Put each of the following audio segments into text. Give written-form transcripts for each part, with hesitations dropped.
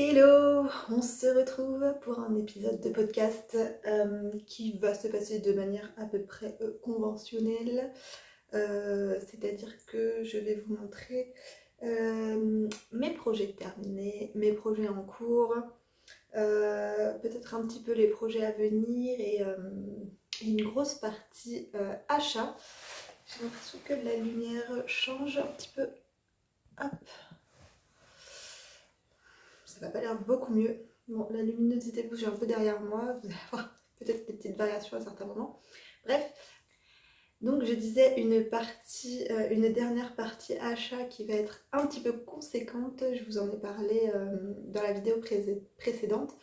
Hello, on se retrouve pour un épisode de podcast qui va se passer de manière à peu près conventionnelle. C'est-à-dire que je vais vous montrer mes projets terminés, mes projets en cours, peut-être un petit peu les projets à venir et une grosse partie achat. J'ai l'impression que la lumière change un petit peu. Hop. Ça va pas l'air beaucoup mieux. Bon, la luminosité bouge un peu derrière moi, vous allez voir peut-être des petites variations à certains moments. Bref, donc je disais une dernière partie achat qui va être un petit peu conséquente. Je vous en ai parlé dans la vidéo précédente.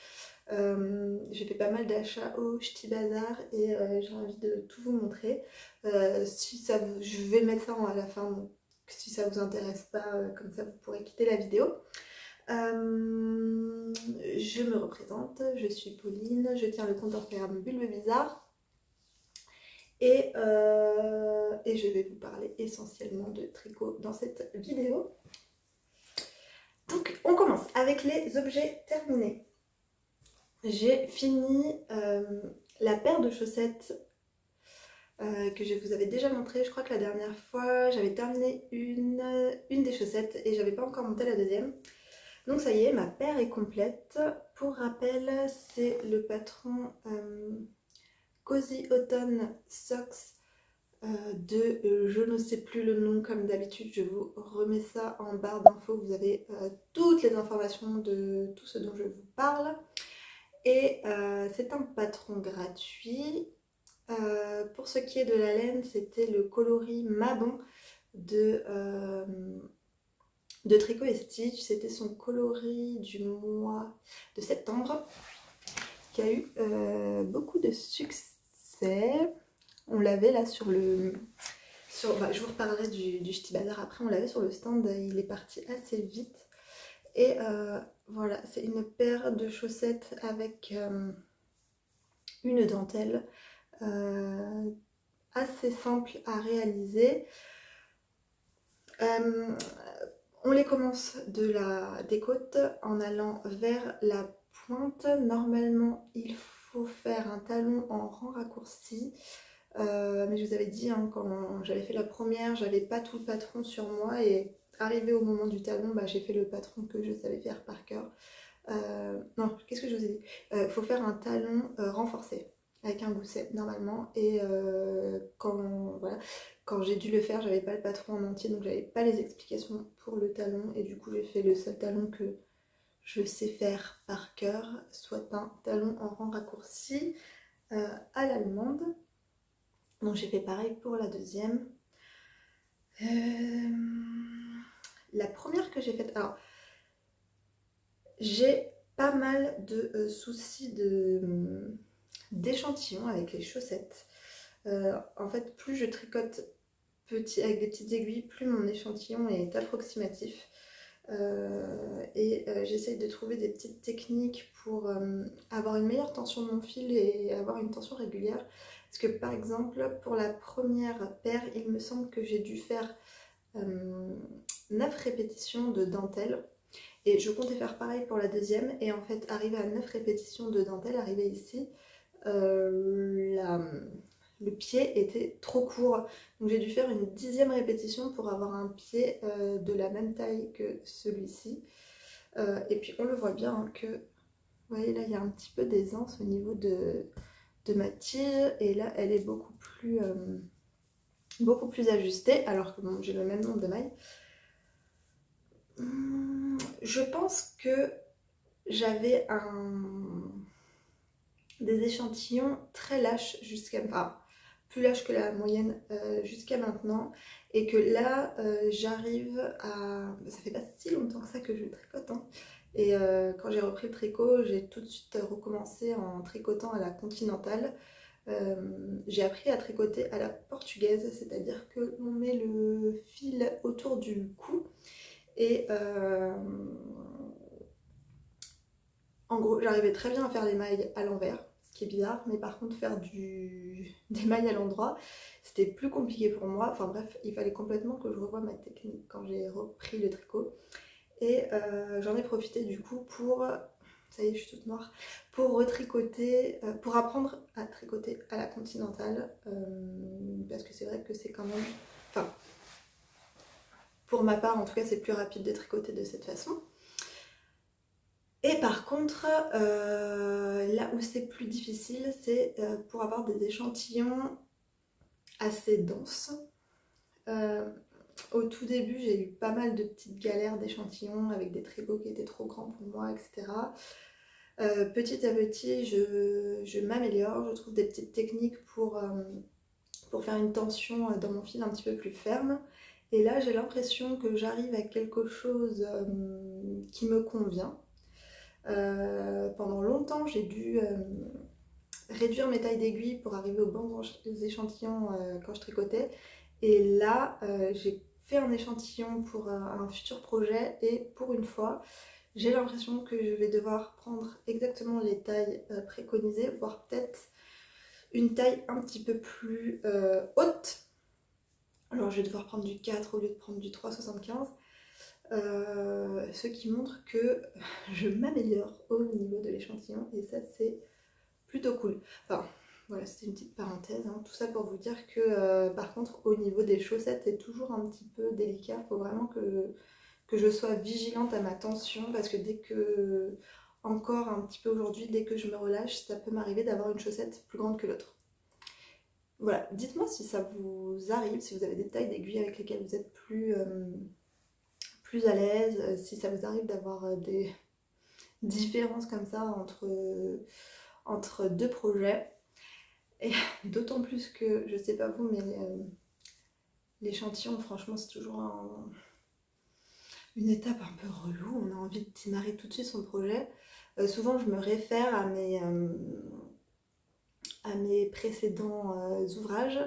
J'ai fait pas mal d'achats au Ch'ti Bazar et j'ai envie de tout vous montrer. Je vais mettre ça à la fin, donc si ça vous intéresse pas, comme ça vous pourrez quitter la vidéo. Je me représente, je suis Pauline, je tiens le compte Instagram Bulbe Bizarre et je vais vous parler essentiellement de tricot dans cette vidéo. Donc on commence avec les objets terminés. J'ai fini la paire de chaussettes que je vous avais déjà montré. Je crois que la dernière fois j'avais terminé une des chaussettes et j'avais pas encore monté la deuxième. Donc ça y est, ma paire est complète. Pour rappel, c'est le patron Cozy Autumn Socks de je ne sais plus le nom comme d'habitude. Je vous remets ça en barre d'infos. Vous avez toutes les informations de tout ce dont je vous parle. Et c'est un patron gratuit. Pour ce qui est de la laine, c'était le coloris Mabon de Tricot et Stitch. C'était son coloris du mois de septembre qui a eu beaucoup de succès. On l'avait là sur le... je vous reparlerai du Ch'ti Bazar après. On l'avait sur le stand, il est parti assez vite. Et voilà, c'est une paire de chaussettes avec une dentelle assez simple à réaliser. On les commence des côtes en allant vers la pointe. Normalement, il faut faire un talon en rang raccourci. Mais je vous avais dit, hein, quand j'avais fait la première, j'avais pas tout le patron sur moi. Et arrivé au moment du talon, j'ai fait le patron que je savais faire par cœur. Non, qu'est-ce que je vous ai dit? Il faut faire un talon renforcé avec un gousset normalement. Et quand j'ai dû le faire, j'avais pas le patron en entier, donc j'avais pas les explications pour le talon. Et du coup, j'ai fait le seul talon que je sais faire par cœur, soit un talon en rang raccourci à l'allemande. Donc j'ai fait pareil pour la deuxième. La première que j'ai faite, alors j'ai pas mal de soucis d'échantillons avec les chaussettes. En fait, plus je tricote avec des petites aiguilles, plus mon échantillon est approximatif. J'essaye de trouver des petites techniques pour avoir une meilleure tension de mon fil et avoir une tension régulière. Parce que par exemple, pour la première paire, il me semble que j'ai dû faire 9 répétitions de dentelle. Et je comptais faire pareil pour la deuxième. Et en fait, arriver à 9 répétitions de dentelle, arriver ici, le pied était trop court. Donc j'ai dû faire une 10e répétition pour avoir un pied de la même taille que celui-ci. Et puis on le voit bien hein, que, vous voyez là, il y a un petit peu d'aisance au niveau de ma tire. Et là, elle est beaucoup plus ajustée, alors que bon, j'ai le même nombre de mailles. Je pense que j'avais des échantillons très lâches jusqu'à... Enfin, plus lâches que la moyenne jusqu'à maintenant. Et que là, j'arrive à... Ça fait pas si longtemps que ça que je tricote. Hein. Et quand j'ai repris le tricot, j'ai tout de suite recommencé en tricotant à la continentale. J'ai appris à tricoter à la portugaise, c'est-à-dire que l'on met le fil autour du cou et en gros j'arrivais très bien à faire les mailles à l'envers, ce qui est bizarre, mais par contre faire des mailles à l'endroit c'était plus compliqué pour moi. Enfin bref, il fallait complètement que je revoie ma technique quand j'ai repris le tricot. Et j'en ai profité du coup pour, ça y est je suis toute noire, pour retricoter, pour apprendre à tricoter à la continentale, parce que c'est vrai que c'est quand même, enfin pour ma part en tout cas c'est plus rapide de tricoter de cette façon. Et par contre, là où c'est plus difficile, c'est pour avoir des échantillons assez denses. Au tout début, j'ai eu pas mal de petites galères d'échantillons avec des tricots qui étaient trop grands pour moi, etc. Petit à petit, je m'améliore, je trouve des petites techniques pour faire une tension dans mon fil un petit peu plus ferme. Et là, j'ai l'impression que j'arrive à quelque chose qui me convient. Pendant longtemps, j'ai dû réduire mes tailles d'aiguilles pour arriver aux bons échantillons quand je tricotais. Et là, j'ai fait un échantillon pour un futur projet et pour une fois, j'ai l'impression que je vais devoir prendre exactement les tailles préconisées, voire peut-être une taille un petit peu plus haute. Alors je vais devoir prendre du 4 au lieu de prendre du 3,75. Ce qui montre que je m'améliore au niveau de l'échantillon et ça c'est plutôt cool. Enfin voilà, c'était une petite parenthèse, hein. Tout ça pour vous dire que par contre au niveau des chaussettes c'est toujours un petit peu délicat. Il faut vraiment que je sois vigilante à ma tension parce que dès que, encore un petit peu aujourd'hui, dès que je me relâche, ça peut m'arriver d'avoir une chaussette plus grande que l'autre. Voilà, dites-moi si ça vous arrive, si vous avez des tailles d'aiguilles avec lesquelles vous êtes plus à l'aise, si ça vous arrive d'avoir des différences comme ça entre deux projets. Et d'autant plus que, je sais pas vous, mais l'échantillon, franchement, c'est toujours une étape un peu relou. On a envie de démarrer tout de suite son projet. Souvent, je me réfère à mes précédents ouvrages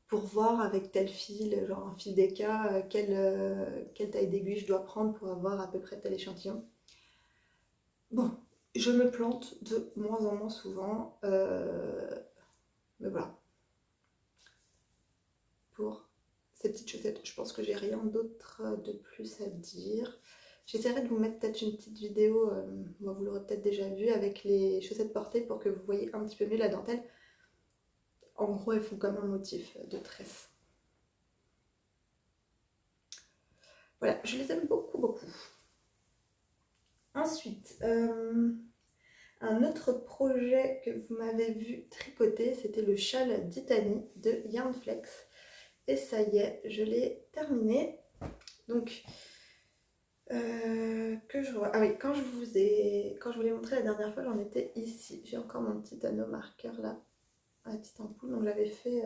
pour voir avec tel fil, genre un fil d'Eka, quelle taille d'aiguille je dois prendre pour avoir à peu près tel échantillon. Bon, je me plante de moins en moins souvent, mais voilà. Pour ces petites chaussettes, je pense que j'ai rien d'autre de plus à dire. J'essaierai de vous mettre peut-être une petite vidéo, moi vous l'aurez peut-être déjà vu, avec les chaussettes portées pour que vous voyez un petit peu mieux la dentelle. En gros, elles font comme un motif de tresse. Voilà, je les aime beaucoup, beaucoup. Ensuite, un autre projet que vous m'avez vu tricoter, c'était le châle d'Itanie de Yarnflex. Et ça y est, je l'ai terminé. Donc, ah oui, quand je vous l'ai montré la dernière fois, j'en étais ici. J'ai encore mon petit anneau marqueur là, la petite ampoule. Donc j'avais fait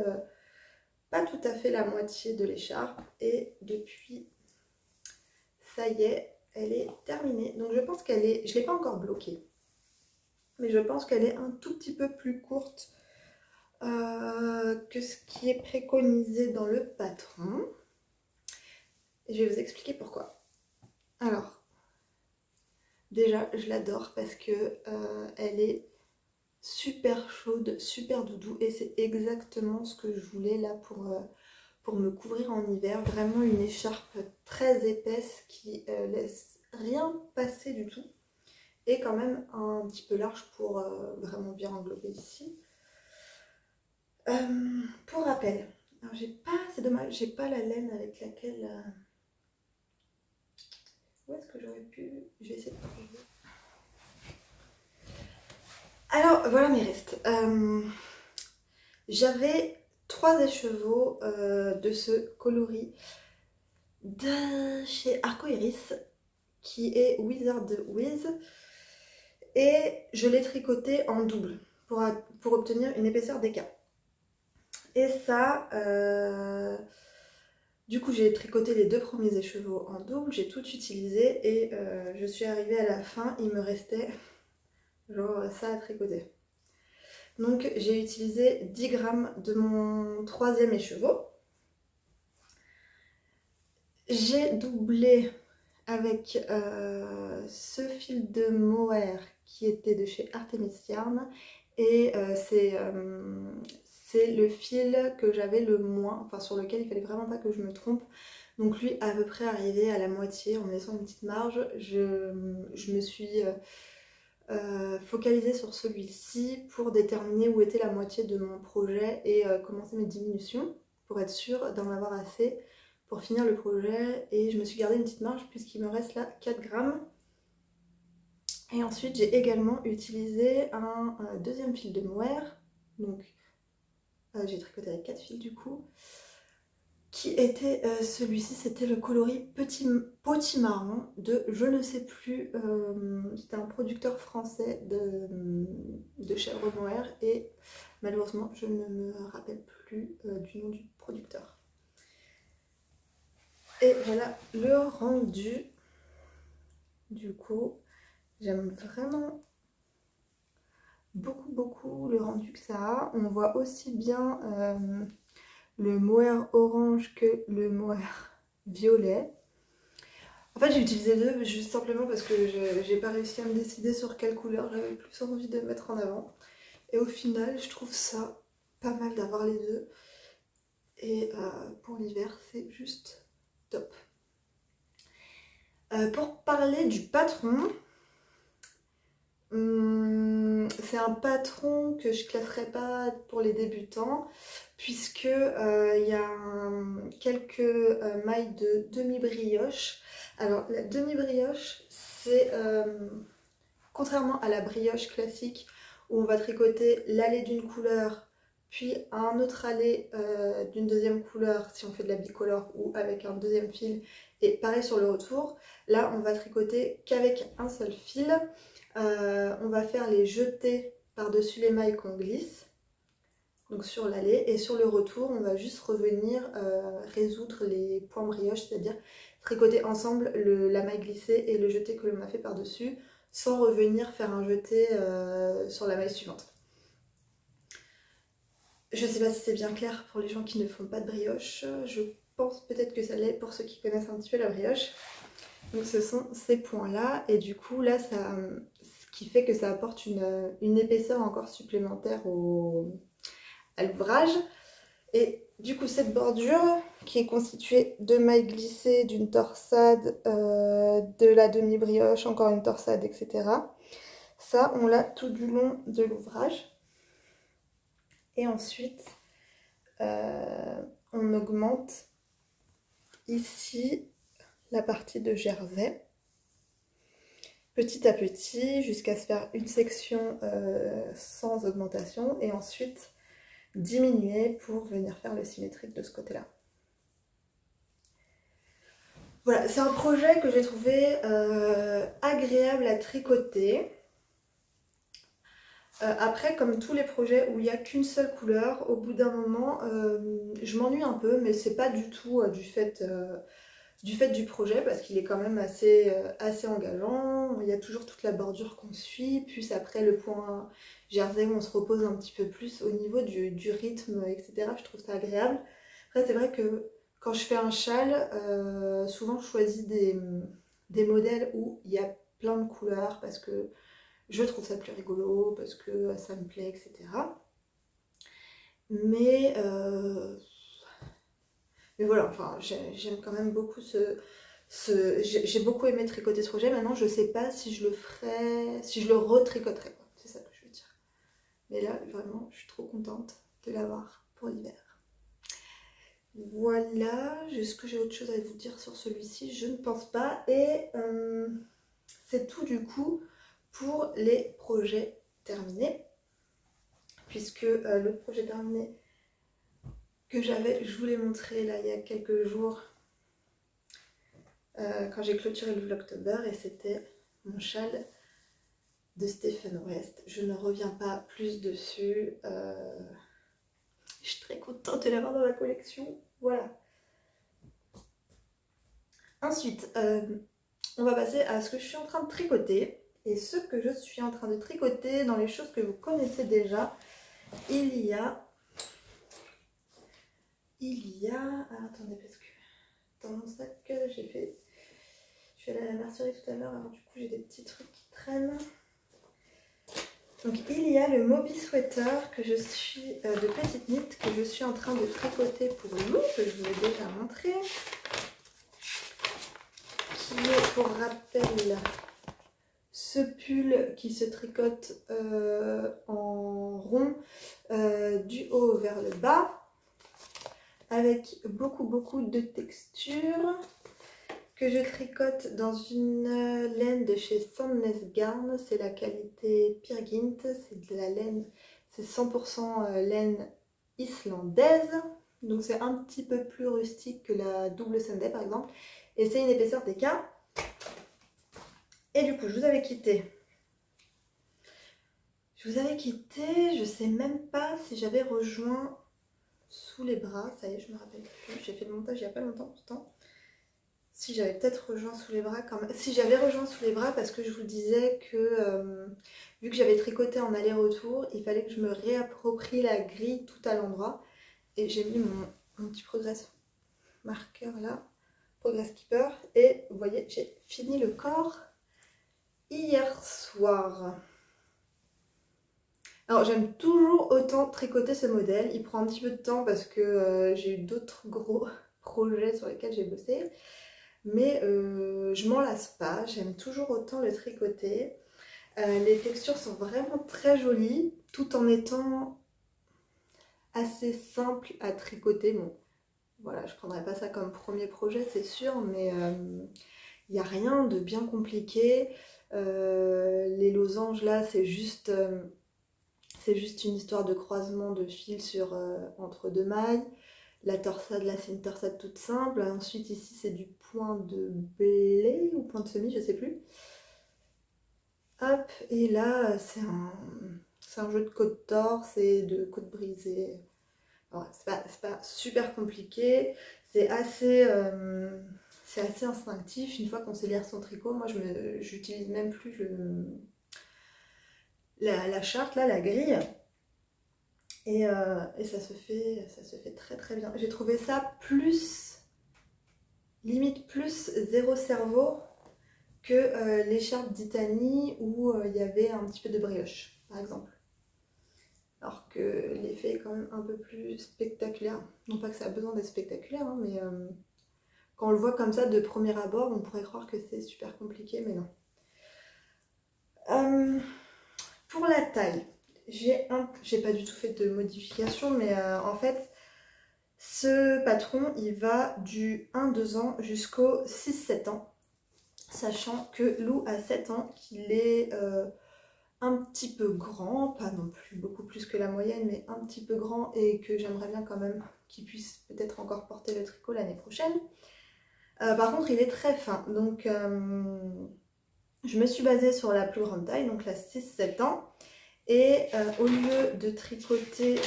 pas tout à fait la moitié de l'écharpe. Et depuis, ça y est, elle est terminée. Donc je pense qu'elle est, je ne l'ai pas encore bloquée, mais je pense qu'elle est un tout petit peu plus courte que ce qui est préconisé dans le patron. Et je vais vous expliquer pourquoi. Alors, déjà, je l'adore parce que elle est super chaude, super doudou et c'est exactement ce que je voulais là pour me couvrir en hiver. Vraiment une écharpe très épaisse qui laisse rien passer du tout et quand même un petit peu large pour vraiment bien englober ici. Pour rappel, alors c'est dommage, j'ai pas la laine avec laquelle... Où est-ce que j'aurais pu... Je vais essayer de trouver. Alors, voilà mes restes. J'avais 3 écheveaux de ce coloris de chez Arcoiris qui est Wizard Wiz et je l'ai tricoté en double pour obtenir une épaisseur d'écart. Et ça, du coup j'ai tricoté les 2 premiers écheveaux en double, j'ai tout utilisé et je suis arrivée à la fin, il me restait genre ça à tricoter. Donc j'ai utilisé 10 grammes de mon 3e écheveau. J'ai doublé avec ce fil de mohair qui était de chez Artemis Yarn et c'est le fil que j'avais le moins, enfin sur lequel il fallait vraiment pas que je me trompe. Donc lui à peu près arrivé à la moitié en me laissant une petite marge. Je me suis focalisée sur celui-ci pour déterminer où était la moitié de mon projet et commencer mes diminutions pour être sûre d'en avoir assez pour finir le projet. Et je me suis gardé une petite marge puisqu'il me reste là 4 grammes. Et ensuite j'ai également utilisé un deuxième fil de mohair. Donc j'ai tricoté avec 4 fils du coup. Qui était celui-ci, c'était le coloris potimarron de je ne sais plus, c'était un producteur français de chèvre mohair et malheureusement je ne me rappelle plus du nom du producteur. Et voilà le rendu. Du coup j'aime vraiment beaucoup le rendu que ça a. On voit aussi bien le mohair orange que le mohair violet. En fait j'ai utilisé les deux juste simplement parce que j'ai pas réussi à me décider sur quelle couleur j'avais plus envie de mettre en avant. Et au final je trouve ça pas mal d'avoir les deux. Et pour l'hiver c'est juste top. Pour parler du patron, c'est un patron que je classerai pas pour les débutants puisque il y a quelques mailles de demi-brioche. Alors la demi-brioche c'est contrairement à la brioche classique où on va tricoter l'allée d'une couleur puis un autre allée d'une deuxième couleur si on fait de la bicolore ou avec un deuxième fil et pareil sur le retour. Là on va tricoter qu'avec un seul fil. On va faire les jetés par-dessus les mailles qu'on glisse, donc sur l'allée, et sur le retour on va juste revenir résoudre les points brioche, c'est-à-dire tricoter ensemble la maille glissée et le jeté que l'on a fait par-dessus, sans revenir faire un jeté sur la maille suivante. Je sais pas si c'est bien clair pour les gens qui ne font pas de brioche, je pense peut-être que ça l'est pour ceux qui connaissent un petit peu la brioche. Donc ce sont ces points-là, et du coup là, ce qui fait que ça apporte une épaisseur encore supplémentaire à l'ouvrage. Et du coup cette bordure, qui est constituée de mailles glissées, d'une torsade, de la demi-brioche, encore une torsade, etc. Ça, on l'a tout du long de l'ouvrage. Et ensuite, on augmente ici la partie de jersey petit à petit jusqu'à se faire une section sans augmentation et ensuite diminuer pour venir faire le symétrique de ce côté là. Voilà, c'est un projet que j'ai trouvé agréable à tricoter. Après, comme tous les projets où il n'y a qu'une seule couleur, au bout d'un moment je m'ennuie un peu, mais c'est pas du tout du fait du projet parce qu'il est quand même assez engageant. Il y a toujours toute la bordure qu'on suit, puis après le point jersey où on se repose un petit peu plus au niveau du rythme, etc. Je trouve ça agréable. Après c'est vrai que quand je fais un châle, souvent je choisis des modèles où il y a plein de couleurs parce que je trouve ça plus rigolo, parce que ça me plaît, etc. Mais voilà, enfin, j'aime quand même beaucoup j'ai beaucoup aimé tricoter ce projet. Maintenant, je sais pas si je le ferais, si je le retricoterais, quoi. C'est ça que je veux dire. Mais là, vraiment, je suis trop contente de l'avoir pour l'hiver. Voilà, est-ce que j'ai autre chose à vous dire sur celui-ci? Je ne pense pas. Et c'est tout du coup pour les projets terminés. Puisque le projet terminé que j'avais, je vous l'ai montré là il y a quelques jours quand j'ai clôturé le Vlogtober, et c'était mon châle de Stephen West. Je ne reviens pas plus dessus. Je suis très contente de l'avoir dans ma collection. Voilà. Ensuite, on va passer à ce que je suis en train de tricoter. Et ce que je suis en train de tricoter, dans les choses que vous connaissez déjà, il y a... Ah, attendez, parce que dans mon sac, j'ai fait... Je suis allée à la mercerie tout à l'heure, alors du coup j'ai des petits trucs qui traînent. Donc il y a le Moby Sweater que je suis, de Petite Knit, que je suis en train de tricoter pour Lou, que je vous ai déjà montré. pour rappel, ce pull qui se tricote en rond du haut vers le bas, avec beaucoup de texture, que je tricote dans une laine de chez Sandnes Garn. C'est la qualité Peer Gynt, c'est de la laine, c'est 100% laine islandaise, donc c'est un petit peu plus rustique que la double Sunday par exemple, et c'est une épaisseur DK. Et du coup je vous avais quitté, je sais même pas si j'avais rejoint sous les bras, ça y est je me rappelle plus, j'ai fait le montage il y a pas longtemps pourtant. Si j'avais peut-être rejoint sous les bras quand même. Si j'avais rejoint sous les bras parce que je vous disais que vu que j'avais tricoté en aller-retour, il fallait que je me réapproprie la grille tout à l'endroit. Et j'ai mis mon petit progress marqueur là, progress keeper. Et vous voyez, j'ai fini le corps hier soir. Alors j'aime toujours autant tricoter ce modèle. Il prend un petit peu de temps parce que j'ai eu d'autres gros projets sur lesquels j'ai bossé. Mais je m'en lasse pas, j'aime toujours autant le tricoter. Les textures sont vraiment très jolies, tout en étant assez simples à tricoter. Bon, voilà, je prendrai pas ça comme premier projet, c'est sûr, mais il n'y a rien de bien compliqué. Les losanges là, c'est juste une histoire de croisement de fils entre deux mailles. La torsade, là, c'est une torsade toute simple. Ensuite, ici, c'est du point de blé ou point de semis, je sais plus. Hop, et là, c'est un jeu de côte torse et de côte brisée. C'est pas super compliqué. C'est assez instinctif. Une fois qu'on sait lire son tricot, moi, j'utilise même plus la charte, là, la grille. Et ça se fait très bien. J'ai trouvé ça limite plus zéro cerveau que l'écharpe d'Itanie où il y avait un petit peu de brioche, par exemple. Alors que l'effet est quand même un peu plus spectaculaire. Non pas que ça a besoin d'être spectaculaire, hein, mais quand on le voit comme ça de premier abord, on pourrait croire que c'est super compliqué, mais non. Pour la taille, j'ai pas du tout fait de modification, mais en fait, ce patron, il va du 1-2 ans jusqu'au 6-7 ans, sachant que Lou a 7 ans, qu'il est un petit peu grand, pas non plus beaucoup plus que la moyenne, mais un petit peu grand, et que j'aimerais bien quand même qu'il puisse peut-être encore porter le tricot l'année prochaine. Par contre, il est très fin, donc je me suis basée sur la plus grande taille, donc la 6-7 ans. Et au lieu de tricoter,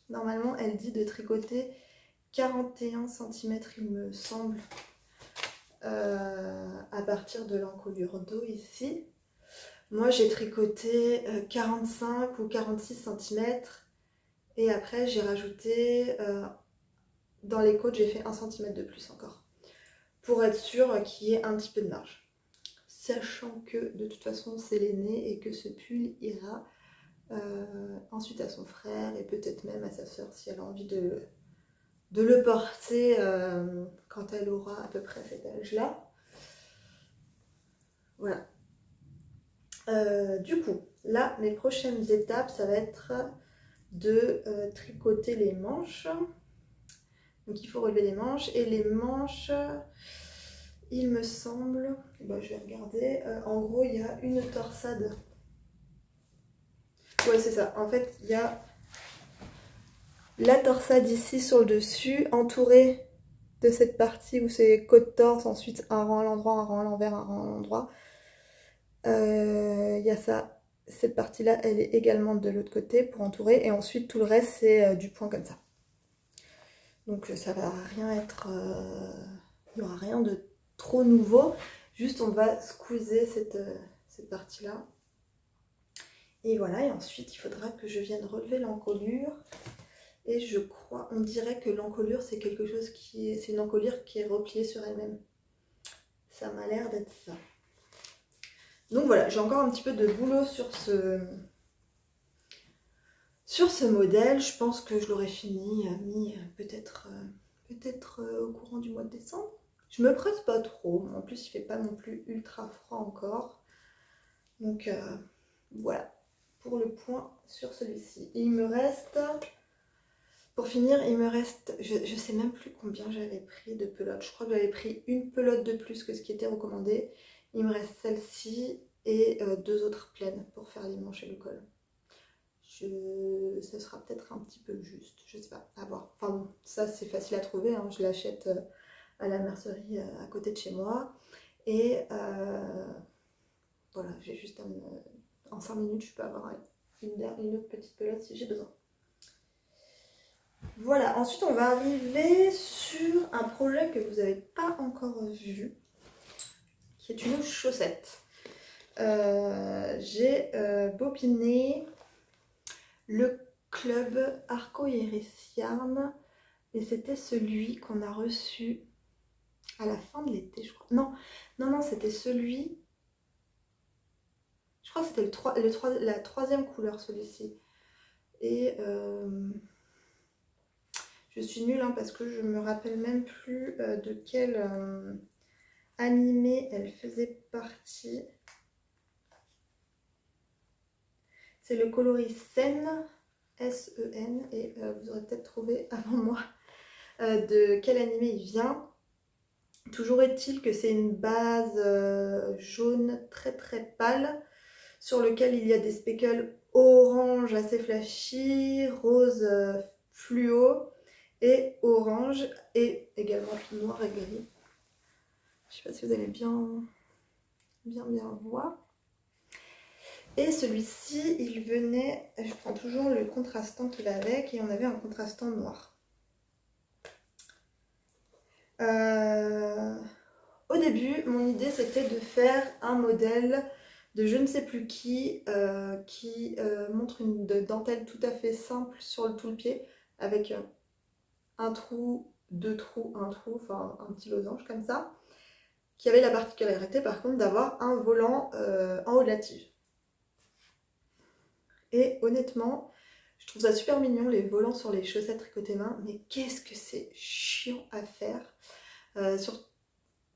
normalement elle dit de tricoter 41 cm il me semble, à partir de l'encolure dos ici. Moi j'ai tricoté 45 ou 46 cm et après j'ai rajouté, dans les côtes j'ai fait 1 cm de plus encore, pour être sûr qu'il y ait un petit peu de marge. Sachant que de toute façon c'est l'aîné et que ce pull ira ensuite à son frère et peut-être même à sa soeur si elle a envie de le porter quand elle aura à peu près cet âge-là. Voilà. Du coup, là, mes prochaines étapes, ça va être de tricoter les manches. Donc il faut relever les manches. Et les manches, il me semble, je vais regarder, en gros il y a une torsade. Ouais, c'est ça. En fait, il y a la torsade ici sur le dessus, entourée de cette partie où c'est côte torse, ensuite un rang à l'endroit, un rang à l'envers, un rang à l'endroit. Il y a ça, cette partie-là, elle est également de l'autre côté pour entourer. Et ensuite, tout le reste, c'est du point comme ça. Donc ça va rien être... il n'y aura rien de trop nouveau. Juste, on va squeezer cette partie-là. Et voilà, et ensuite il faudra que je vienne relever l'encolure. Et je crois, on dirait que l'encolure c'est quelque chose c'est une encolure qui est repliée sur elle-même. Ça m'a l'air d'être ça. Donc voilà, j'ai encore un petit peu de boulot sur ce modèle. Je pense que je l'aurai fini peut-être au courant du mois de décembre. Je me presse pas trop, en plus il fait pas non plus ultra froid encore. Donc voilà, pour le point sur celui-ci. Il me reste, pour finir, il me reste, je sais même plus combien j'avais pris de pelotes. Je crois que j'avais pris une pelote de plus que ce qui était recommandé. Il me reste celle-ci et 2 autres pleines pour faire les manches et le col. Ça sera peut-être un petit peu juste, je sais pas, à voir. Enfin bon, ça c'est facile à trouver, hein. Je l'achète à la mercerie à côté de chez moi. Et voilà, j'ai juste en 5 minutes, je peux avoir une autre petite pelote si j'ai besoin. Voilà, ensuite on va arriver sur un projet que vous n'avez pas encore vu, qui est une chaussette. J'ai bobiné le club Arco Iris Yarn et c'était celui qu'on a reçu à la fin de l'été, je crois. Non, c'était celui... Je crois que c'était la troisième couleur, celui-ci. Et je suis nulle hein, parce que je me rappelle même plus de quel animé elle faisait partie. C'est le coloris Sen, S-E-N, et vous aurez peut-être trouvé avant moi de quel animé il vient. Toujours est-il que c'est une base jaune très très pâle sur lequel il y a des speckles orange assez flashy, rose fluo et orange et également noir et gris. Je sais pas si vous allez bien voir. Et celui-ci, il venait, je prends toujours le contrastant qui va avec et on avait un contrastant noir. Au début, mon idée c'était de faire un modèle de je ne sais plus qui montre une dentelle tout à fait simple sur tout le pied avec un trou, 2 trous, un trou, enfin un petit losange comme ça, qui avait la particularité par contre d'avoir un volant en haut de la tige. Et honnêtement, je trouve ça super mignon les volants sur les chaussettes tricotées main, mais qu'est-ce que c'est chiant à faire.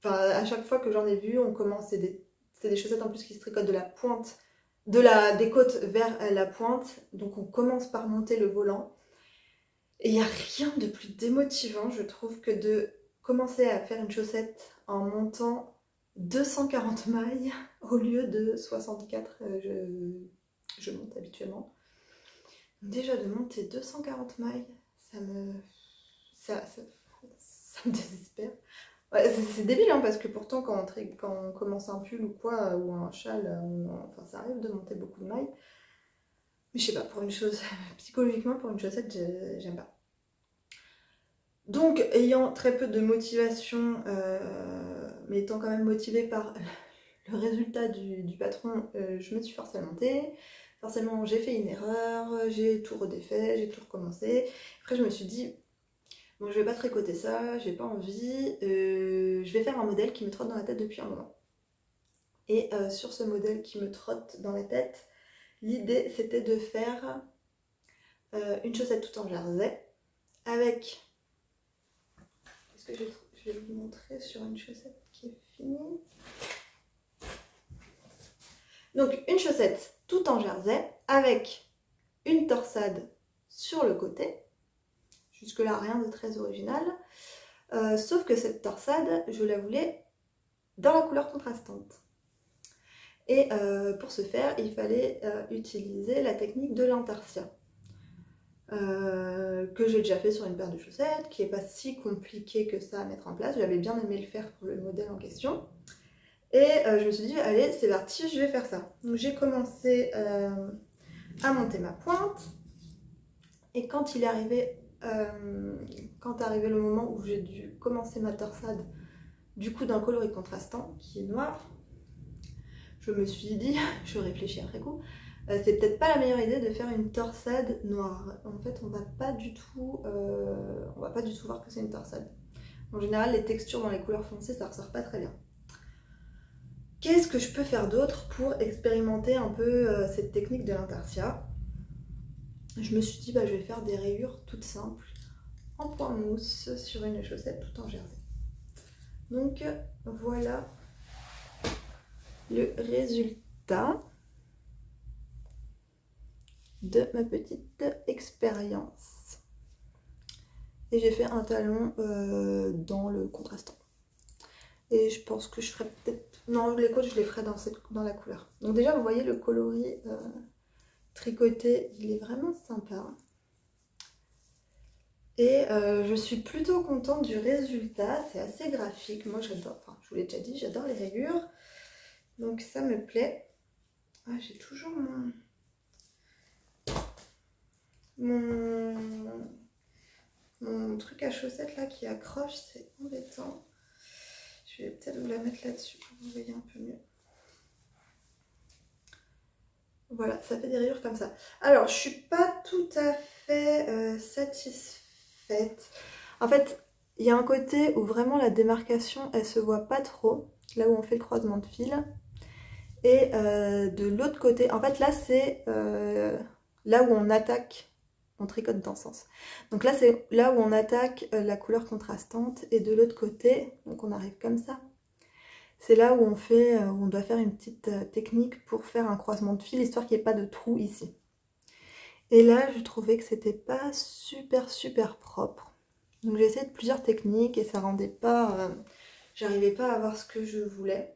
À chaque fois que j'en ai vu, on commence, c'est des chaussettes en plus qui se tricotent de la pointe, des côtes vers la pointe, donc on commence par monter le volant. Et il n'y a rien de plus démotivant, je trouve, que de commencer à faire une chaussette en montant 240 mailles au lieu de 64, je monte habituellement. Déjà de monter 240 mailles, ça me désespère. Ouais, c'est débile hein, parce que pourtant quand on commence un pull ou quoi, ou un châle, enfin, ça arrive de monter beaucoup de mailles. Mais je sais pas, pour une chose, psychologiquement pour une chaussette, j'aime pas. Donc ayant très peu de motivation, mais étant quand même motivée par le résultat du patron, je me suis forcée à monter. Forcément j'ai fait une erreur, j'ai tout redéfait, j'ai tout recommencé. Après je me suis dit, bon je vais pas tricoter ça, j'ai pas envie, je vais faire un modèle qui me trotte dans la tête depuis un moment. Et sur ce modèle qui me trotte dans la tête, l'idée c'était de faire une chaussette tout en jersey avec... Est-ce que je vais vous montrer sur une chaussette qui est finie. Donc une chaussette tout en jersey avec une torsade sur le côté. Jusque là rien de très original. Sauf que cette torsade, je la voulais dans la couleur contrastante. Et pour ce faire, il fallait utiliser la technique de l'intarsia. Que j'ai déjà fait sur une paire de chaussettes, qui n'est pas si compliqué que ça à mettre en place. J'avais bien aimé le faire pour le modèle en question. Et je me suis dit, allez, c'est parti, je vais faire ça. Donc j'ai commencé à monter ma pointe. Et quand il est arrivé, le moment où j'ai dû commencer ma torsade, du coup d'un coloris contrastant, qui est noir, je me suis dit, je réfléchis après coup, c'est peut-être pas la meilleure idée de faire une torsade noire. En fait, on va pas du tout voir que c'est une torsade. En général, les textures dans les couleurs foncées, ça ressort pas très bien. Qu'est-ce que je peux faire d'autre pour expérimenter un peu cette technique de l'intarsia? Je me suis dit, je vais faire des rayures toutes simples en point mousse sur une chaussette tout en jersey. Donc voilà le résultat de ma petite expérience. Et j'ai fait un talon dans le contrastant. Et je pense que je ferai peut-être... Non, les côtes, je les ferai dans la couleur. Donc déjà, vous voyez le coloris tricoté, il est vraiment sympa. Et je suis plutôt contente du résultat. C'est assez graphique. Moi, j'adore, enfin, je vous l'ai déjà dit, j'adore les rayures. Donc ça me plaît. Ah, j'ai toujours mon truc à chaussettes là qui accroche, c'est embêtant. Je vais peut-être vous la mettre là-dessus pour que vous voyez un peu mieux. Voilà, ça fait des rayures comme ça. Alors, je suis pas tout à fait satisfaite. En fait, il y a un côté où vraiment la démarcation, elle se voit pas trop, là où on fait le croisement de fil. Et de l'autre côté, en fait là c'est là où on attaque, on tricote dans ce sens. Donc là c'est là où on attaque la couleur contrastante et de l'autre côté, donc on arrive comme ça. C'est là où on fait, on doit faire une petite technique pour faire un croisement de fil, histoire qu'il n'y ait pas de trou ici. Et là je trouvais que c'était pas super propre. Donc j'ai essayé de plusieurs techniques et ça rendait pas, j'arrivais pas à avoir ce que je voulais.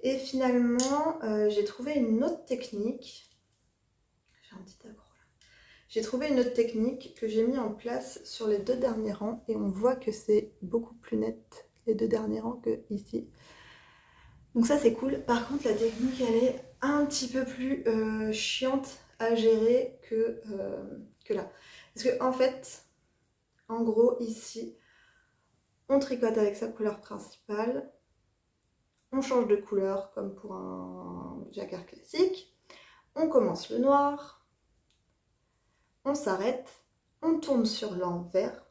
Et finalement, j'ai trouvé une autre technique. J'ai un petit accro là. J'ai trouvé une autre technique que j'ai mis en place sur les 2 derniers rangs. Et on voit que c'est beaucoup plus net les 2 derniers rangs que ici. Donc ça c'est cool. Par contre la technique elle est un petit peu plus chiante à gérer que là. Parce que en fait, en gros ici, on tricote avec sa couleur principale. On change de couleur comme pour un jacquard classique. On commence le noir. On s'arrête. On tourne sur l'envers.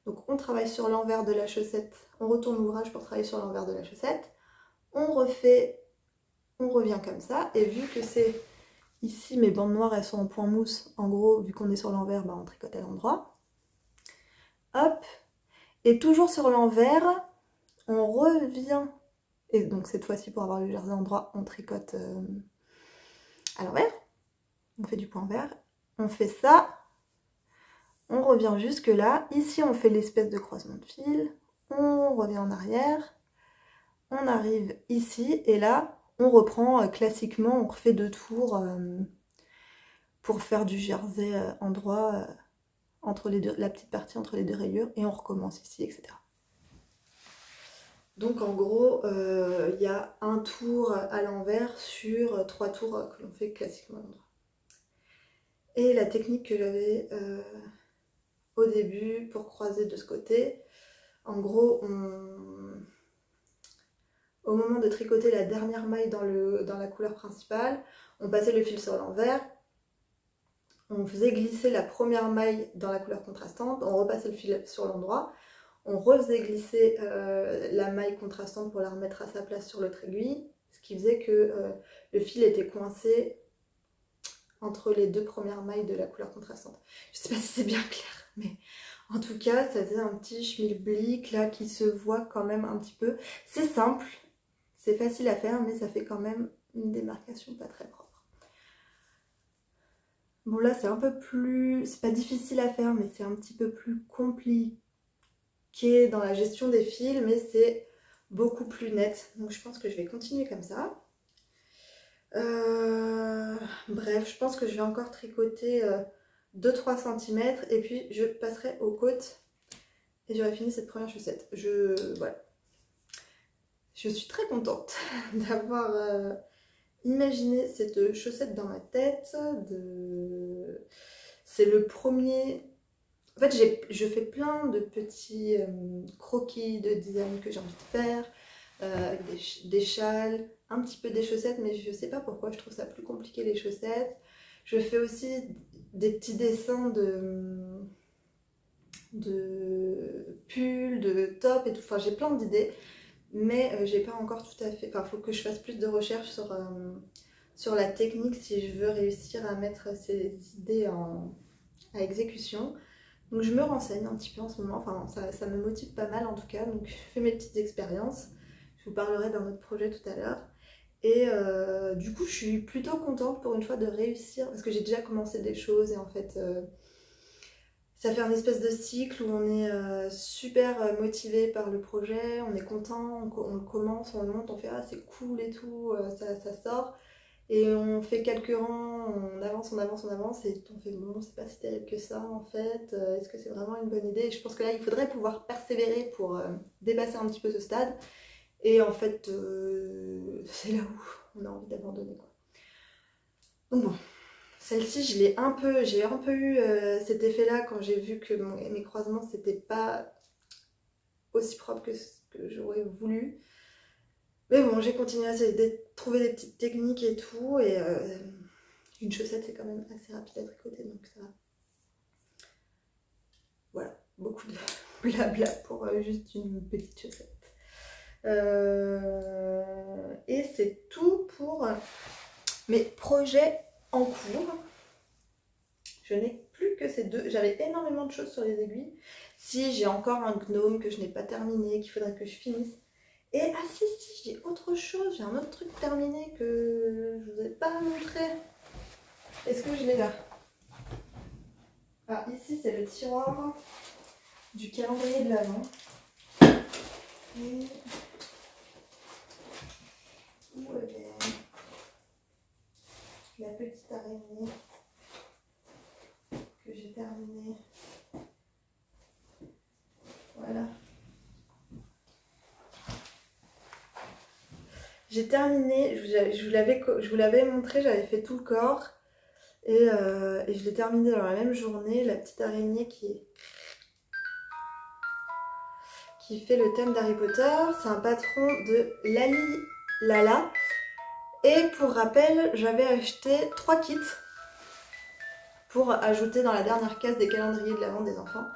Donc on travaille sur l'envers de la chaussette. On retourne l'ouvrage pour travailler sur l'envers de la chaussette. On refait. On revient comme ça. Et vu que c'est ici mes bandes noires elles sont en point mousse. En gros vu qu'on est sur l'envers, bah, on tricote à l'endroit. Hop. Et toujours sur l'envers. On revient. Et donc cette fois-ci, pour avoir le jersey endroit, on tricote à l'envers. On fait du point vert. On fait ça. On revient jusque là. Ici, on fait l'espèce de croisement de fil. On revient en arrière. On arrive ici. Et là, on reprend classiquement. On refait 2 tours pour faire du jersey endroit entre les deux, la petite partie entre les 2 rayures. Et on recommence ici, etc. Donc en gros, il y a un tour à l'envers sur 3 tours que l'on fait classiquement à l'endroit. Et la technique que j'avais au début pour croiser de ce côté, en gros, au moment de tricoter la dernière maille dans la couleur principale, on passait le fil sur l'envers, on faisait glisser la première maille dans la couleur contrastante, on repassait le fil sur l'endroit, on refaisait glisser la maille contrastante pour la remettre à sa place sur l'autre aiguille, ce qui faisait que le fil était coincé entre les 2 premières mailles de la couleur contrastante. Je sais pas si c'est bien clair, mais en tout cas, ça faisait un petit schmilblick là qui se voit quand même un petit peu. C'est simple, c'est facile à faire, mais ça fait quand même une démarcation pas très propre. Bon là, c'est un peu plus... c'est pas difficile à faire, mais c'est un petit peu plus compliqué dans la gestion des fils, mais c'est beaucoup plus net. Donc je pense que je vais continuer comme ça. Bref, je pense que je vais encore tricoter 2-3 cm et puis je passerai aux côtes et j'aurai fini cette première chaussette. Voilà. Je suis très contente d'avoir imaginé cette chaussette dans ma tête. C'est le premier... En fait, je fais plein de petits croquis de design que j'ai envie de faire, avec des châles, un petit peu des chaussettes, mais je sais pas pourquoi je trouve ça plus compliqué les chaussettes. Je fais aussi des petits dessins de pulls, de tops et tout. Enfin, j'ai plein d'idées, mais j'ai pas encore tout à fait... Enfin, il faut que je fasse plus de recherches sur la technique si je veux réussir à mettre ces idées à exécution. Donc je me renseigne un petit peu en ce moment, enfin ça me motive pas mal en tout cas, donc je fais mes petites expériences. Je vous parlerai d'un autre projet tout à l'heure. Et du coup je suis plutôt contente pour une fois de réussir, parce que j'ai déjà commencé des choses et en fait ça fait un espèce de cycle où on est super motivé par le projet, on est content, on le commence, on le monte, on fait ah c'est cool et tout, ça sort. Et on fait quelques rangs, on avance, on avance, on avance, et on fait bon, c'est pas si terrible que ça en fait, est-ce que c'est vraiment une bonne idée? Et je pense que là, il faudrait pouvoir persévérer pour dépasser un petit peu ce stade, et en fait, c'est là où on a envie d'abandonner quoi. Donc bon, celle-ci, j'ai un peu eu cet effet-là quand j'ai vu que mes croisements, c'était pas aussi propre que ce que j'aurais voulu. Mais bon, j'ai continué à essayer de trouver des petites techniques et tout, et une chaussette c'est quand même assez rapide à tricoter, donc ça va. Voilà, beaucoup de blabla pour juste une petite chaussette. Et c'est tout pour mes projets en cours. Je n'ai plus que ces deux. J'avais énormément de choses sur les aiguilles. Si, j'ai encore un gnome que je n'ai pas terminé, qu'il faudrait que je finisse. Et ah si, j'ai autre chose, j'ai un autre truc terminé que je vous ai pas montré. Est-ce que je l'ai là? Ah, ici c'est le tiroir du calendrier de l'Avent. Et où est la petite araignée que j'ai terminée? Voilà. J'ai terminé, je vous l'avais montré, j'avais fait tout le corps. Et je l'ai terminé dans la même journée, la petite araignée qui fait le thème d'Harry Potter. C'est un patron de Lali Lala. Et pour rappel, j'avais acheté 3 kits pour ajouter dans la dernière case des calendriers de l'Avent des enfants.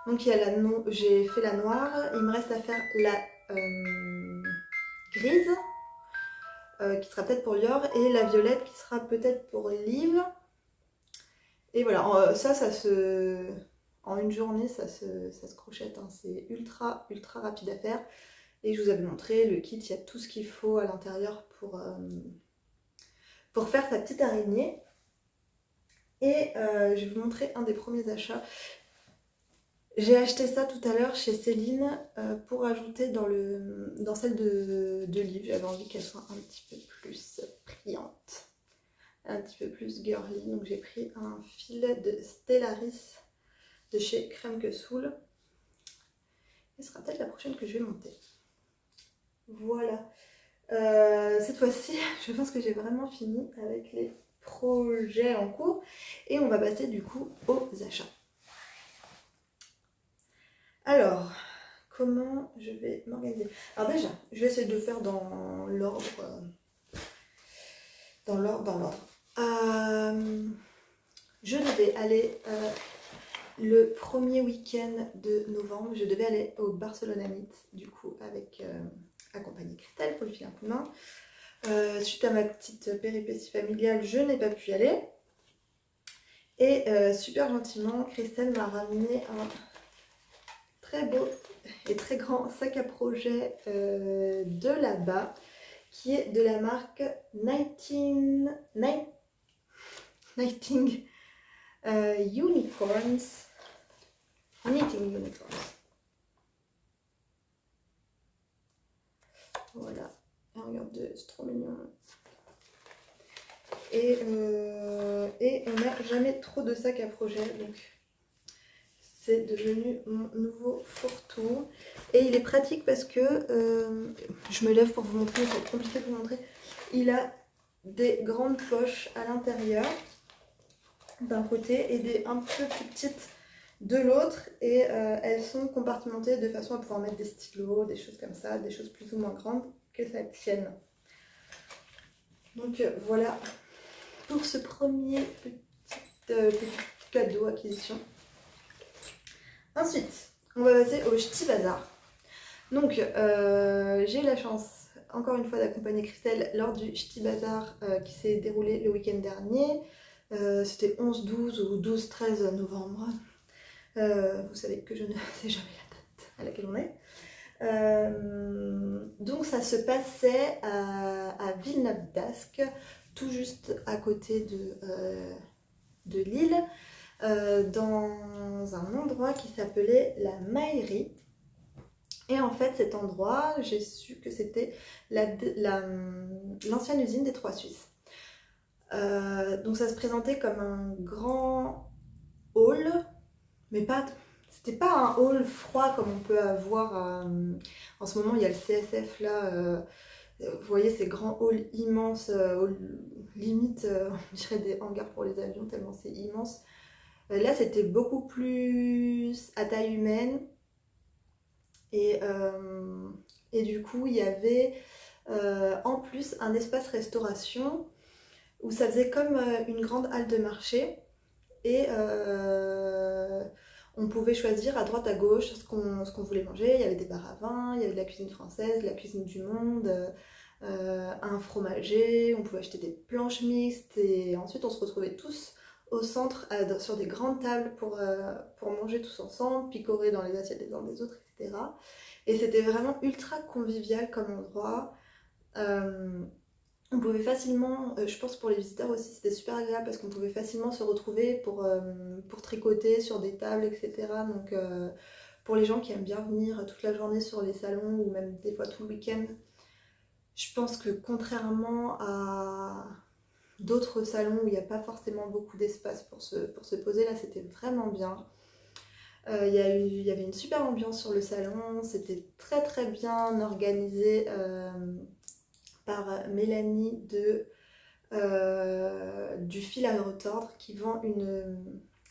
Donc il y a j'ai fait la noire, il me reste à faire la grise, qui sera peut-être pour Lior, et la violette qui sera peut-être pour Liv. Et voilà, ça se... En une journée, ça se crochette, hein. C'est ultra rapide à faire. Et je vous avais montré le kit, il y a tout ce qu'il faut à l'intérieur pour faire sa petite araignée. Et je vais vous montrer un des premiers achats. J'ai acheté ça tout à l'heure chez Céline pour ajouter dans celle de Liv. J'avais envie qu'elle soit un petit peu plus brillante, un petit peu plus girly. Donc j'ai pris un fil de Stellaris de chez Crème que Soul. Ce sera peut-être la prochaine que je vais monter. Voilà. Cette fois-ci, je pense que j'ai vraiment fini avec les projets en cours. Et on va passer du coup aux achats. Alors, comment je vais m'organiser? Alors déjà, je vais essayer de le faire dans l'ordre. Je devais aller le premier week-end de novembre, je devais aller au Barcelona Meet, du coup, avec accompagner Christelle pour lui filer un coup de main. Suite à ma petite péripétie familiale, je n'ai pas pu y aller. Et super gentiment, Christelle m'a ramené un très beau et très grand sac à projet de là-bas, qui est de la marque Knitting Unicorns. Knitting Unicorns. Voilà. Et regardez, c'est trop mignon. Et on n'a jamais trop de sacs à projet, donc c'est devenu mon nouveau fourre-tout. Et il est pratique parce que, je me lève pour vous montrer, c'est compliqué de vous montrer, il a des grandes poches à l'intérieur d'un côté et des un peu plus petites de l'autre, et elles sont compartimentées de façon à pouvoir mettre des stylos, des choses comme ça, des choses plus ou moins grandes, que ça tienne. Donc voilà pour ce premier petit cadeau acquisition. Ensuite, on va passer au Ch'ti Bazar. Donc j'ai eu la chance encore une fois d'accompagner Christelle lors du Ch'ti Bazar qui s'est déroulé le week-end dernier. C'était 11-12 ou 12-13 novembre. Vous savez que je ne sais jamais la date à laquelle on est. Donc ça se passait à Villeneuve d'Ascq, tout juste à côté de Lille, dans un endroit qui s'appelait la Maillerie. Et en fait, cet endroit, j'ai su que c'était l'ancienne usine des Trois Suisses. Donc ça se présentait comme un grand hall, mais c'était pas un hall froid comme on peut avoir en ce moment. Il y a le CSF là, vous voyez ces grands halls immenses, limite on dirait des hangars pour les avions tellement c'est immense. Là c'était beaucoup plus à taille humaine et du coup il y avait en plus un espace restauration où ça faisait comme une grande halle de marché et on pouvait choisir à droite à gauche ce qu'on voulait manger. Il y avait des bars à vin, il y avait de la cuisine française, de la cuisine du monde, un fromager, on pouvait acheter des planches mixtes et ensuite on se retrouvait tous au centre sur des grandes tables pour manger tous ensemble, picorer dans les assiettes des uns des autres, etc. Et c'était vraiment ultra convivial comme endroit. On pouvait facilement, je pense pour les visiteurs aussi, c'était super agréable parce qu'on pouvait facilement se retrouver pour tricoter sur des tables, etc. Donc pour les gens qui aiment bien venir toute la journée sur les salons ou même des fois tout le week-end, je pense que contrairement à d'autres salons où il n'y a pas forcément beaucoup d'espace pour se poser, là c'était vraiment bien. Il y avait une super ambiance sur le salon, c'était très très bien organisé par Mélanie du fil à retordre qui vend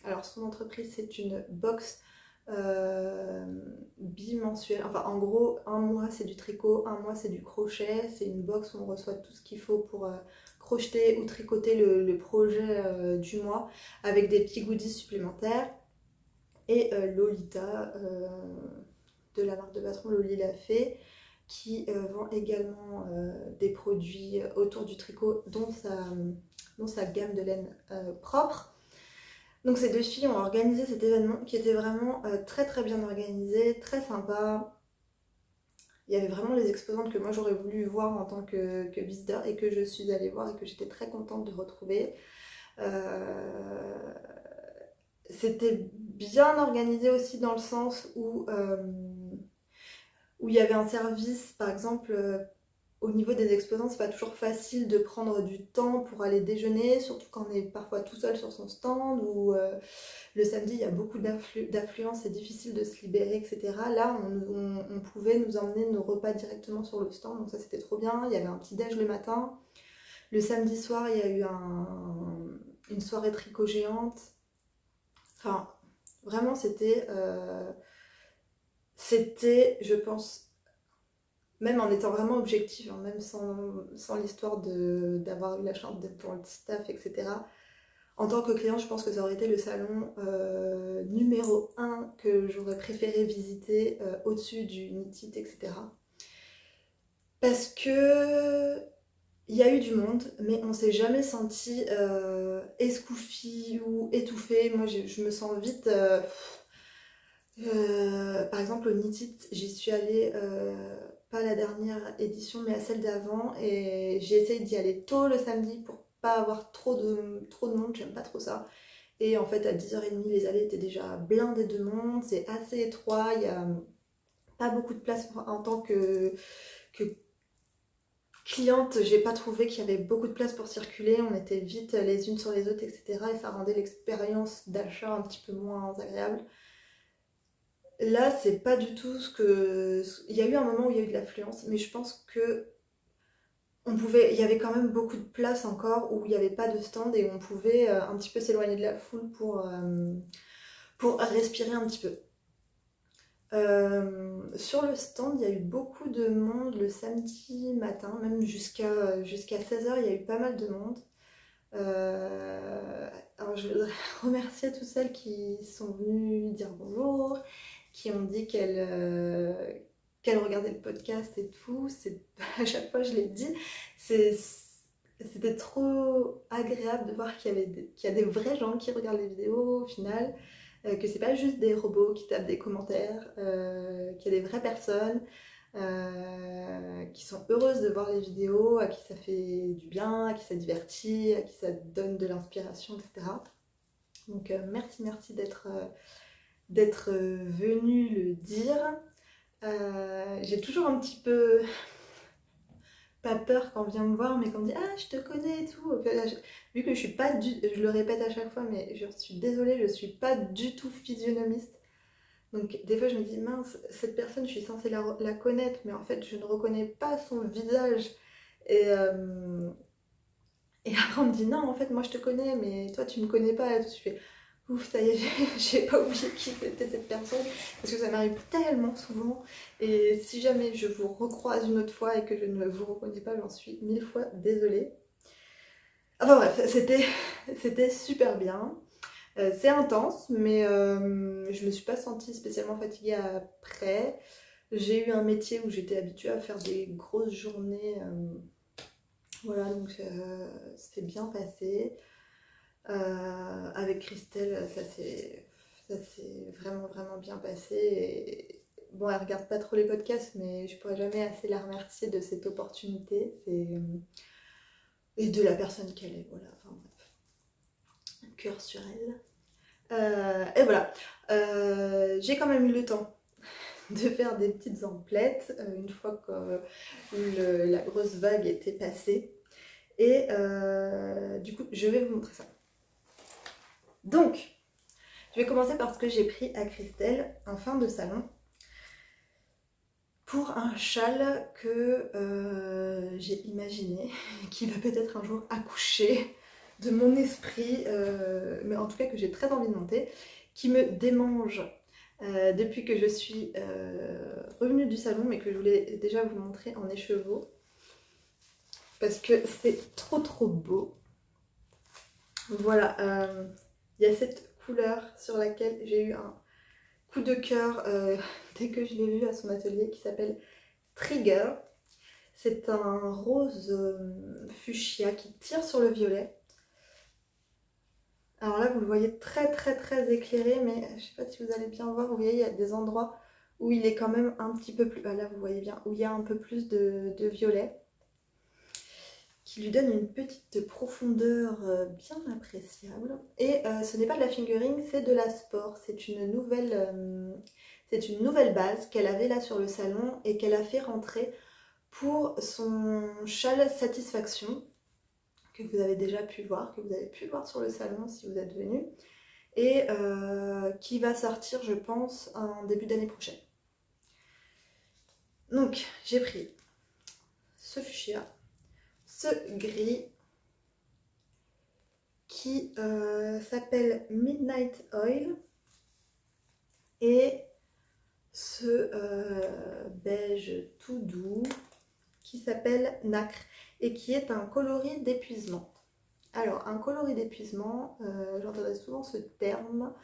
alors son entreprise c'est une box bimensuelle, enfin en gros un mois c'est du tricot, un mois c'est du crochet, c'est une box où on reçoit tout ce qu'il faut pour crocheter ou tricoter le projet du mois avec des petits goodies supplémentaires. Et Lolita de la marque de patron Loli l'a fait, qui vend également des produits autour du tricot, dont sa gamme de laine propre. Donc ces deux filles ont organisé cet événement qui était vraiment très très bien organisé, très sympa. Il y avait vraiment les exposantes que moi j'aurais voulu voir en tant que visiteur et que je suis allée voir et que j'étais très contente de retrouver. C'était bien organisé aussi dans le sens où il y avait un service, par exemple, au niveau des exposants, c'est pas toujours facile de prendre du temps pour aller déjeuner, surtout quand on est parfois tout seul sur son stand ou le samedi il y a beaucoup d'affluence, c'est difficile de se libérer, etc. Là, on pouvait nous emmener nos repas directement sur le stand, donc ça c'était trop bien. Il y avait un petit déj le matin. Le samedi soir, il y a eu une soirée tricot géante. Enfin, vraiment, c'était, je pense, même en étant vraiment objectif, hein, même sans l'histoire d'avoir eu la chance d'être pour le staff, etc. En tant que client, je pense que ça aurait été le salon numéro 1 que j'aurais préféré visiter au-dessus du Knit It, etc. Parce que il y a eu du monde, mais on s'est jamais senti escoufi ou étouffé. Moi, je me sens vite... par exemple, au Knit It, j'y suis allée, pas à la dernière édition, mais à celle d'avant, et j'ai essayé d'y aller tôt le samedi pour pas avoir trop de monde, j'aime pas trop ça. Et en fait, à 10h30, les allées étaient déjà blindées de monde, c'est assez étroit, il y a pas beaucoup de place en tant que cliente, j'ai pas trouvé qu'il y avait beaucoup de place pour circuler, on était vite les unes sur les autres, etc. Et ça rendait l'expérience d'achat un petit peu moins agréable. Là, c'est pas du tout ce que... Il y a eu un moment où il y a eu de l'affluence, mais je pense que il y avait quand même beaucoup de place encore où il n'y avait pas de stand et on pouvait un petit peu s'éloigner de la foule pour respirer un petit peu. Sur le stand, il y a eu beaucoup de monde le samedi matin, même jusqu'à 16h, il y a eu pas mal de monde. Alors je voudrais remercier toutes celles qui sont venues dire bonjour, qui ont dit qu'elles regardaient le podcast et tout. À chaque fois je l'ai dit, c'était trop agréable de voir qu'il y a des vrais gens qui regardent les vidéos au final. que c'est pas juste des robots qui tapent des commentaires, qu'il y a des vraies personnes qui sont heureuses de voir les vidéos, à qui ça fait du bien, à qui ça divertit, à qui ça donne de l'inspiration, etc. Donc merci d'être venu le dire. J'ai toujours un petit peu pas peur quand on vient me voir, mais quand on me dit ah je te connais et tout. Vu que je suis pas je le répète à chaque fois, mais je suis désolée, je suis pas du tout physionomiste. Donc des fois je me dis mince, cette personne je suis censée la connaître, mais en fait je ne reconnais pas son visage. Et après on me dit non en fait moi je te connais, mais toi tu me connais pas. Et tout, je fais ouf, ça y est, j'ai pas oublié qui c'était cette personne, parce que ça m'arrive tellement souvent. Et si jamais je vous recroise une autre fois et que je ne vous reconnais pas, j'en suis 1000 fois désolée. Enfin bref, c'était super bien. C'est intense, mais je me suis pas sentie spécialement fatiguée après. J'ai eu un métier où j'étais habituée à faire des grosses journées. Voilà, donc c'était bien passé. Avec Christelle, ça s'est vraiment bien passé. Et, bon, elle regarde pas trop les podcasts, mais je pourrais jamais assez la remercier de cette opportunité. Et de la personne qu'elle est, voilà. Enfin bref, cœur sur elle. Et voilà, j'ai quand même eu le temps de faire des petites emplettes une fois que la grosse vague était passée. Et du coup, je vais vous montrer ça. Donc, je vais commencer par ce que j'ai pris à Christelle en fin de salon pour un châle que j'ai imaginé, qui va peut-être un jour accoucher de mon esprit, mais en tout cas que j'ai très envie de monter, qui me démange depuis que je suis revenue du salon, mais que je voulais déjà vous montrer en écheveau, parce que c'est trop beau. Voilà, il y a cette couleur sur laquelle j'ai eu un coup de cœur dès que je l'ai vu à son atelier, qui s'appelle Trigger. C'est un rose fuchsia qui tire sur le violet. Alors là vous le voyez très éclairé, mais je sais pas si vous allez bien voir. Vous voyez, il y a des endroits où il est quand même un petit peu plus... là vous voyez bien, où il y a un peu plus de violet, qui lui donne une petite profondeur bien appréciable. Et ce n'est pas de la fingering, c'est de la sport. C'est une nouvelle base qu'elle avait là sur le salon et qu'elle a fait rentrer pour son châle Satisfaction, que vous avez déjà pu voir, que vous avez pu voir sur le salon si vous êtes venu, et qui va sortir je pense en début d'année prochaine. Donc j'ai pris ce fuchsia, ce gris qui s'appelle Midnight Oil, et ce beige tout doux qui s'appelle Nacre et qui est un coloris d'épuisement. Alors un coloris d'épuisement, j'entendais souvent ce terme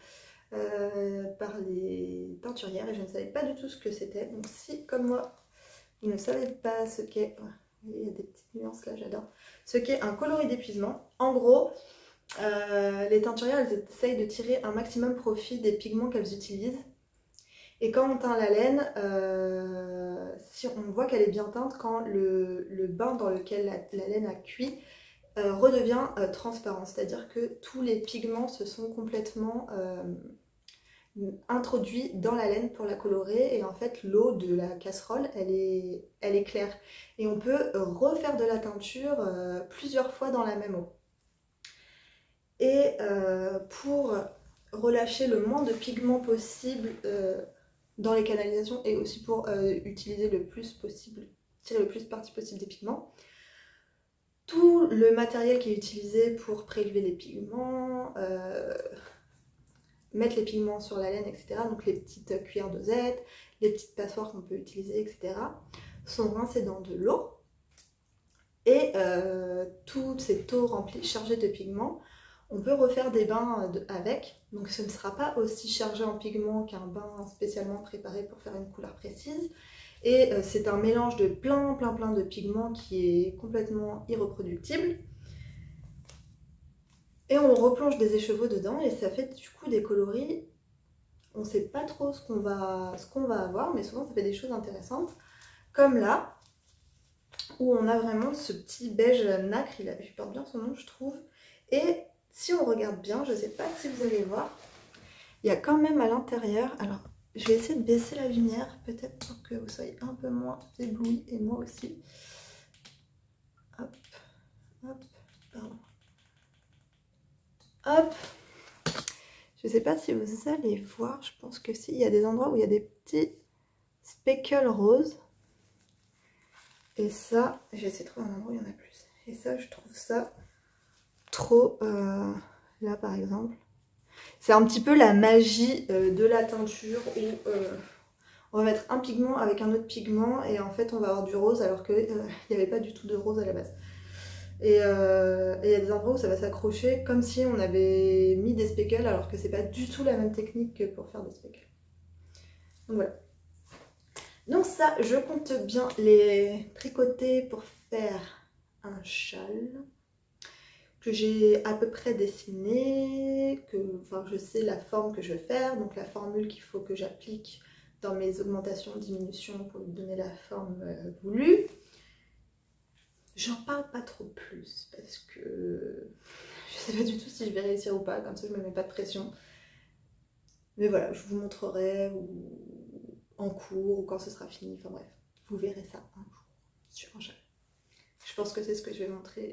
par les teinturières et je ne savais pas du tout ce que c'était. Donc si comme moi vous ne savez pas ce qu'est, il y a des petites nuances là, j'adore, ce qu'est un coloris d'épuisement, en gros les teinturières elles essayent de tirer un maximum profit des pigments qu'elles utilisent. Et quand on teint la laine, si on voit qu'elle est bien teinte quand le bain dans lequel la laine a cuit redevient transparent. C'est-à-dire que tous les pigments se sont complètement introduits dans la laine pour la colorer. Et en fait, l'eau de la casserole, elle est claire. Et on peut refaire de la teinture plusieurs fois dans la même eau. Et pour relâcher le moins de pigments possible dans les canalisations et aussi pour utiliser le plus possible, tirer le plus parti possible des pigments. Tout le matériel qui est utilisé pour prélever les pigments, mettre les pigments sur la laine, etc. Donc les petites cuillères dosettes, les petites passoires qu'on peut utiliser, etc. sont rincés dans de l'eau. Et toutes ces eaux remplies, chargées de pigments, on peut refaire des bains avec, donc ce ne sera pas aussi chargé en pigments qu'un bain spécialement préparé pour faire une couleur précise. Et c'est un mélange de plein de pigments qui est complètement irreproductible. Et on replonge des écheveaux dedans et ça fait du coup des coloris on ne sait pas trop ce qu'on va avoir, mais souvent ça fait des choses intéressantes. Comme là, où on a vraiment ce petit beige nacre, il porte bien son nom je trouve. Et si on regarde bien, je ne sais pas si vous allez voir, il y a quand même à l'intérieur, alors je vais essayer de baisser la lumière, peut-être pour que vous soyez un peu moins éblouis, et moi aussi. Hop, hop, pardon. Hop. Je ne sais pas si vous allez voir, je pense que si, il y a des endroits où il y a des petits speckles roses. Et ça, j'ai essayé de trouver un endroit où il y en a plus. Et ça, je trouve ça trop, là par exemple. C'est un petit peu la magie de la teinture où on va mettre un pigment avec un autre pigment et en fait on va avoir du rose alors qu'il n'y avait pas du tout de rose à la base. Et il y a des endroits où ça va s'accrocher comme si on avait mis des speckles alors que c'est pas du tout la même technique que pour faire des speckles. Donc voilà. Donc ça, je compte bien les tricoter pour faire un châle que j'ai à peu près dessiné, enfin je sais la forme que je veux faire, donc la formule qu'il faut que j'applique dans mes augmentations, diminutions pour lui donner la forme voulue. J'en parle pas trop plus parce que je sais pas du tout si je vais réussir ou pas, comme ça je me mets pas de pression. Mais voilà, je vous montrerai en cours ou quand ce sera fini, enfin bref, vous verrez ça un jour sur un châle. Je pense que c'est ce que je vais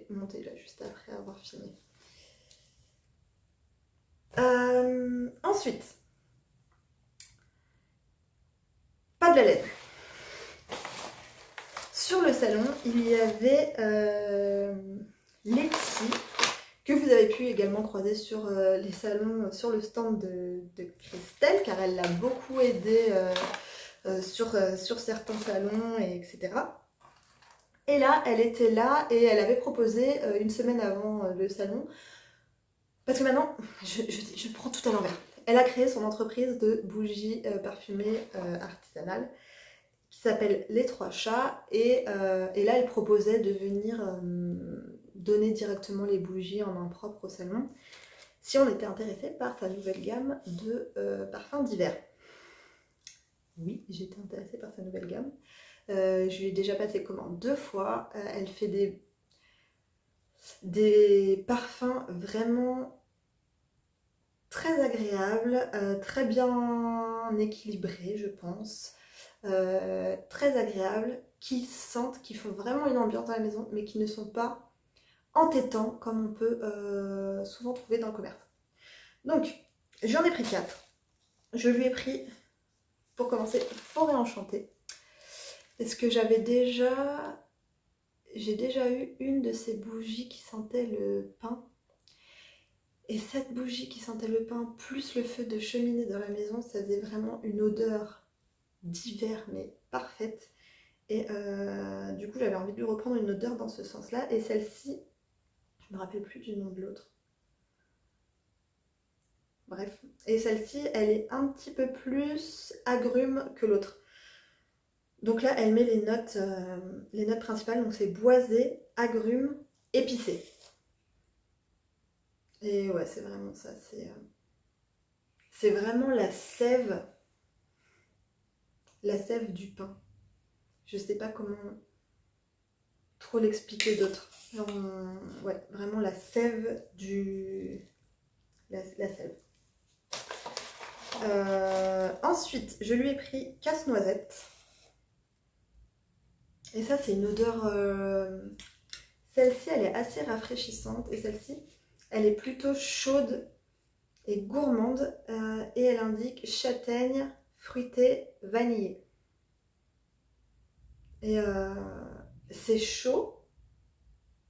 monter là juste après avoir fini. Ensuite, pas de la laine. Sur le salon, il y avait Letty, que vous avez pu également croiser sur les salons, sur le stand de Christelle, car elle l'a beaucoup aidé sur certains salons, etc. Et là, elle était là et elle avait proposé une semaine avant le salon, parce que maintenant, je prends tout à l'envers. Elle a créé son entreprise de bougies parfumées artisanales qui s'appelle Les Trois Chats et là, elle proposait de venir donner directement les bougies en main propre au salon si on était intéressé par sa nouvelle gamme de parfums d'hiver. Oui, j'étais intéressée par sa nouvelle gamme. Je lui ai déjà passé commande 2 fois. Elle fait des parfums vraiment très agréables, très bien équilibrés, je pense. Très agréables, qui sentent, qui font vraiment une ambiance dans la maison, mais qui ne sont pas entêtants comme on peut souvent trouver dans le commerce. Donc, j'en ai pris 4. Je lui ai pris, pour commencer, Forêt Enchantée. Parce que j'ai déjà eu une de ces bougies qui sentait le pin. Et cette bougie qui sentait le pin, plus le feu de cheminée dans la maison, ça faisait vraiment une odeur d'hiver, mais parfaite. Et du coup, j'avais envie de lui reprendre une odeur dans ce sens-là. Et celle-ci, je me rappelle plus du nom de l'autre. Bref. Et celle-ci, elle est un petit peu plus agrume que l'autre. Donc là, elle met les notes principales. Donc c'est boisé, agrume, épicé. Et ouais, c'est vraiment ça. C'est vraiment la sève du pain. Je sais pas comment trop l'expliquer d'autre. Ouais, vraiment la sève la sève. Ensuite, je lui ai pris Casse-Noisette. Et ça, c'est une odeur... Celle-ci, elle est assez rafraîchissante. Et celle-ci, elle est plutôt chaude et gourmande. Et elle indique châtaigne, fruitée, vanillée. Et c'est chaud.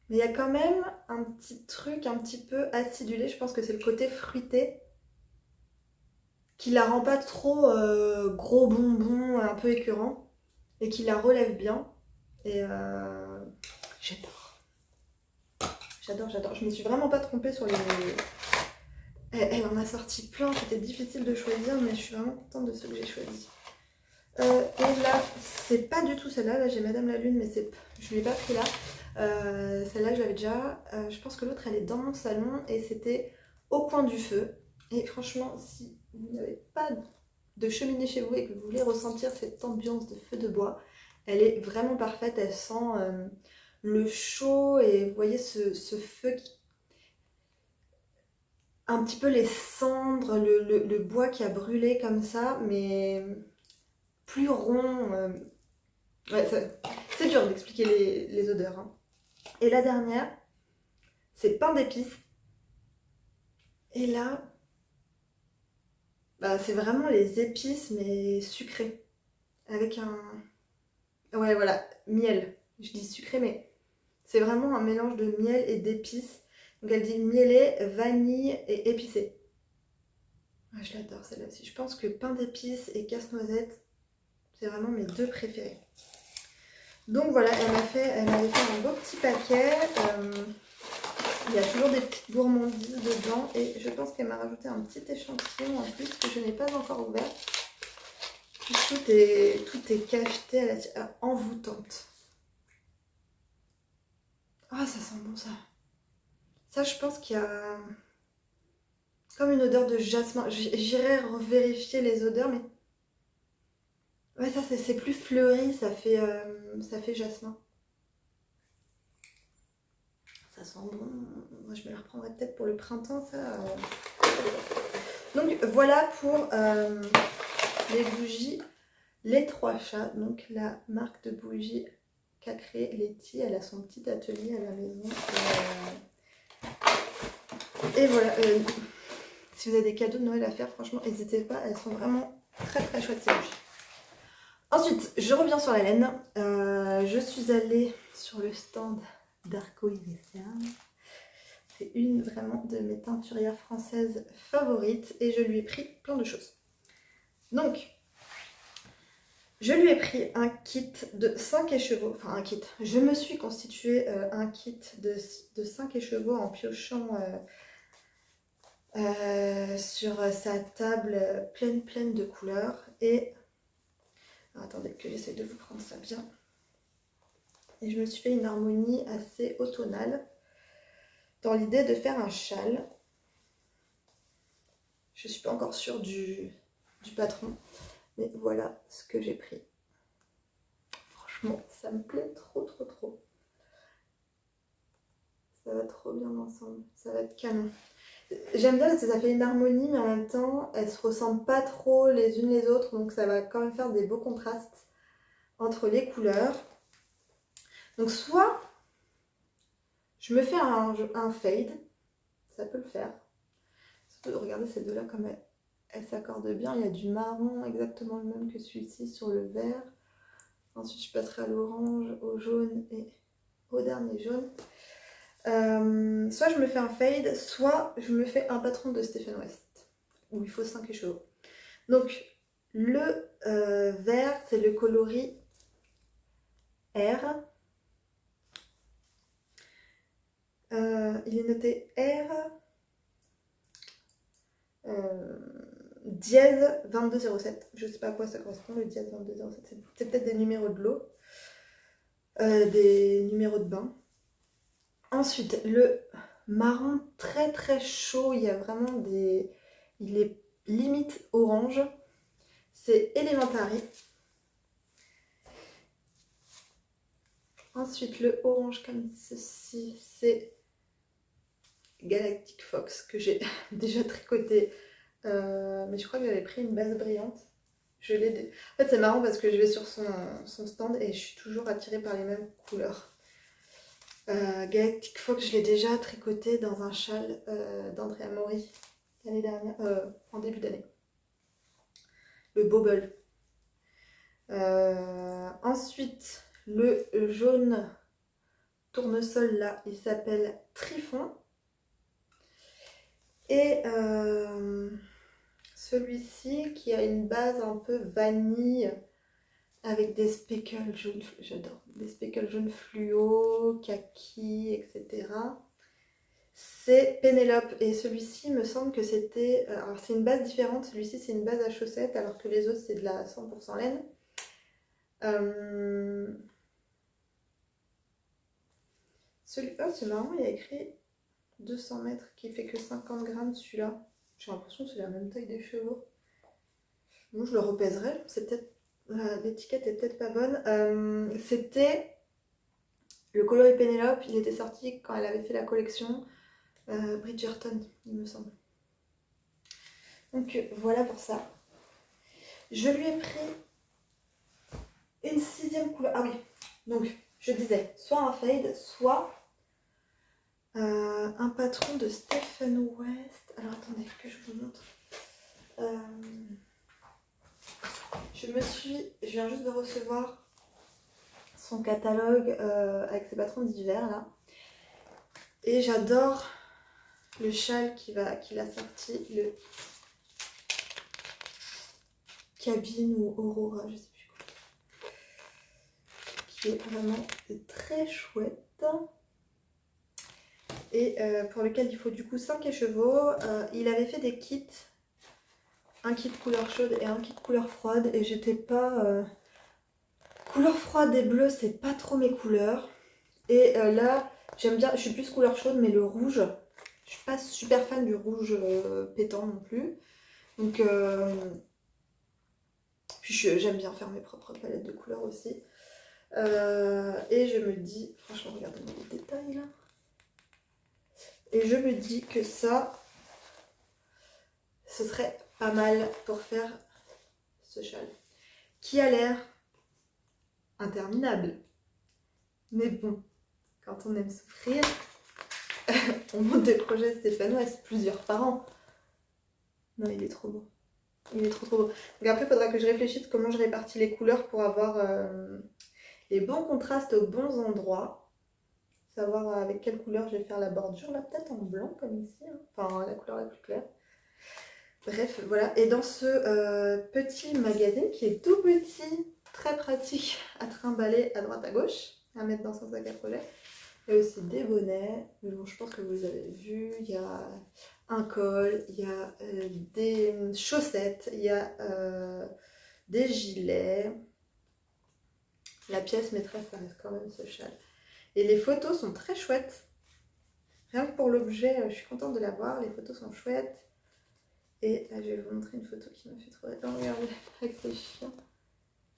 Mais il y a quand même un petit truc un petit peu acidulé. Je pense que c'est le côté fruité qui la rend pas trop gros bonbon, un peu écœurant. Et qui la relève bien. Et j'adore. J'adore. Je me suis vraiment pas trompée sur les... Elle en a sorti plein. C'était difficile de choisir. Mais je suis vraiment contente de ceux que j'ai choisis. Et là, c'est pas du tout celle-là. Là, j'ai Madame la Lune. Mais je ne l'ai pas pris là. Celle-là, je l'avais déjà. Je pense que l'autre, elle est dans mon salon. Et c'était Au coin du feu. Et franchement, si vous n'avez pas de cheminée chez vous et que vous voulez ressentir cette ambiance de feu de bois, elle est vraiment parfaite. Elle sent le chaud et vous voyez ce feu qui... Un petit peu les cendres, le bois qui a brûlé comme ça, mais plus rond. Ouais, c'est dur d'expliquer les odeurs. Hein. Et la dernière, c'est pain d'épices. Et là, bah, c'est vraiment les épices, mais sucrées. Avec un... Ouais, voilà, miel. Je dis sucré, mais c'est vraiment un mélange de miel et d'épices. Donc elle dit mielé, vanille et épicé. Ouais, je l'adore celle-là aussi. Je pense que pain d'épices et casse-noisette, c'est vraiment mes deux préférés. Donc voilà, elle m'avait fait un beau petit paquet. Il y a toujours des petites gourmandises dedans. Et je pense qu'elle m'a rajouté un petit échantillon en plus que je n'ai pas encore ouvert. Tout est cacheté à la envoûtante. Ah, ça sent bon ça. Ça, je pense qu'il y a comme une odeur de jasmin. J'irai revérifier les odeurs, mais... Ouais, ça, c'est plus fleuri, ça fait jasmin. Ça sent bon. Moi, je me la reprendrai peut-être pour le printemps, ça. Donc, voilà pour les bougies. Les trois chats, donc la marque de bougies qu'a créé Letty. Elle a son petit atelier à la maison. Et voilà. Si vous avez des cadeaux de Noël à faire, franchement, n'hésitez pas. Elles sont vraiment très très chouettes ces bougies. Ensuite, je reviens sur la laine. Je suis allée sur le stand d'Arco Iglesias. C'est une vraiment de mes teinturières françaises favorites et je lui ai pris plein de choses. Donc, je lui ai pris un kit de 5 écheveaux, enfin un kit. Je me suis constitué un kit de 5 écheveaux en piochant sur sa table pleine de couleurs. Et attendez que j'essaie de vous prendre ça bien. Et je me suis fait une harmonie assez automnale dans l'idée de faire un châle. Je ne suis pas encore sûre du patron, mais voilà ce que j'ai pris. Franchement, ça me plaît trop. Ça va trop bien ensemble, ça va être canon. J'aime bien parce que ça fait une harmonie, mais en même temps, elles se ressemblent pas trop les unes les autres, donc ça va quand même faire des beaux contrastes entre les couleurs. Donc soit je me fais un fade, ça peut le faire. Surtout, regardez ces deux-là comme elles s'accordent bien. Il y a du marron exactement le même que celui-ci sur le vert. Ensuite, je passerai à l'orange, au jaune et au dernier jaune. Soit je me fais un fade, soit je me fais un patron de Stephen West, où il faut 5 écheveaux. Donc, le vert, c'est le coloris R. Il est noté R dièse 2207. Je sais pas à quoi ça correspond, le dièse 2207. C'est peut-être des numéros de l'eau, des numéros de bain. Ensuite, le marron très chaud, il y a vraiment des... Il est limite orange. C'est Elementary. Ensuite, le orange comme ceci, c'est Galactic Fox, que j'ai déjà tricoté. Mais je crois que j'avais pris une base brillante. En fait, c'est marrant parce que je vais sur son stand et je suis toujours attirée par les mêmes couleurs. Galactic Fox, je l'ai déjà tricoté dans un châle d'Andrea Mori l'année dernière, en début d'année. Le Bobble. Ensuite, le jaune tournesol là, il s'appelle Trifon. Et celui-ci qui a une base un peu vanille avec des speckles jaunes, j'adore, des speckles jaunes fluo, kaki, etc. C'est Pénélope et celui-ci me semble que c'était... Alors c'est une base différente, celui-ci c'est une base à chaussettes alors que les autres c'est de la 100% laine. Oh c'est marrant, il y a écrit 200 mètres qui fait que 50 grammes celui-là. J'ai l'impression que c'est la même taille des chevaux. Bon, je le repèserai, c'est peut-être... l'étiquette est peut-être pas bonne. C'était le coloris Pénélope, il était sorti quand elle avait fait la collection Bridgerton, il me semble. Donc voilà pour ça. Je lui ai pris une 6e couleur. Ah oui, donc je disais soit un fade, soit un patron de Stephen West. Alors attendez que je vous montre. Je viens juste de recevoir son catalogue avec ses patrons d'hiver là. Et j'adore le châle qu'il a sorti, le Cabine ou Aurora, je sais plus quoi. Qui est vraiment très chouette. Et pour lequel il faut du coup 5 écheveaux. Il avait fait des kits. Un kit couleur chaude et un kit couleur froide. Et j'étais pas... couleur froide et bleu, c'est pas trop mes couleurs. Et là, j'aime bien... Je suis plus couleur chaude, mais le rouge... Je suis pas super fan du rouge pétant non plus. Donc... puis j'aime bien faire mes propres palettes de couleurs aussi. Et je me dis... Franchement, regardez-moi les détails là. Et je me dis que ça... Ce serait pas mal pour faire ce châle. Qui a l'air interminable. Mais bon, quand on aime souffrir, on monte des projets Stephen West plusieurs par an. Non, il est trop beau. Il est trop beau. Donc après, il faudra que je réfléchisse comment je répartis les couleurs pour avoir les bons contrastes aux bons endroits. Savoir avec quelle couleur je vais faire la bordure. Là, peut-être en blanc comme ici. Hein. Enfin, la couleur la plus claire. Bref, voilà. Et dans ce petit magazine qui est tout petit, très pratique à trimballer à droite à gauche, à mettre dans son sac à projet. Il y a aussi des bonnets, mais bon, je pense que vous les avez vus. Il y a un col, il y a des chaussettes, il y a des gilets. La pièce maîtresse, ça reste quand même ce châle. Et les photos sont très chouettes. Rien que pour l'objet, je suis contente de l'avoir. Les photos sont chouettes. Et là, je vais vous montrer une photo qui m'a fait trop... Oh, regardez, avec ce chien.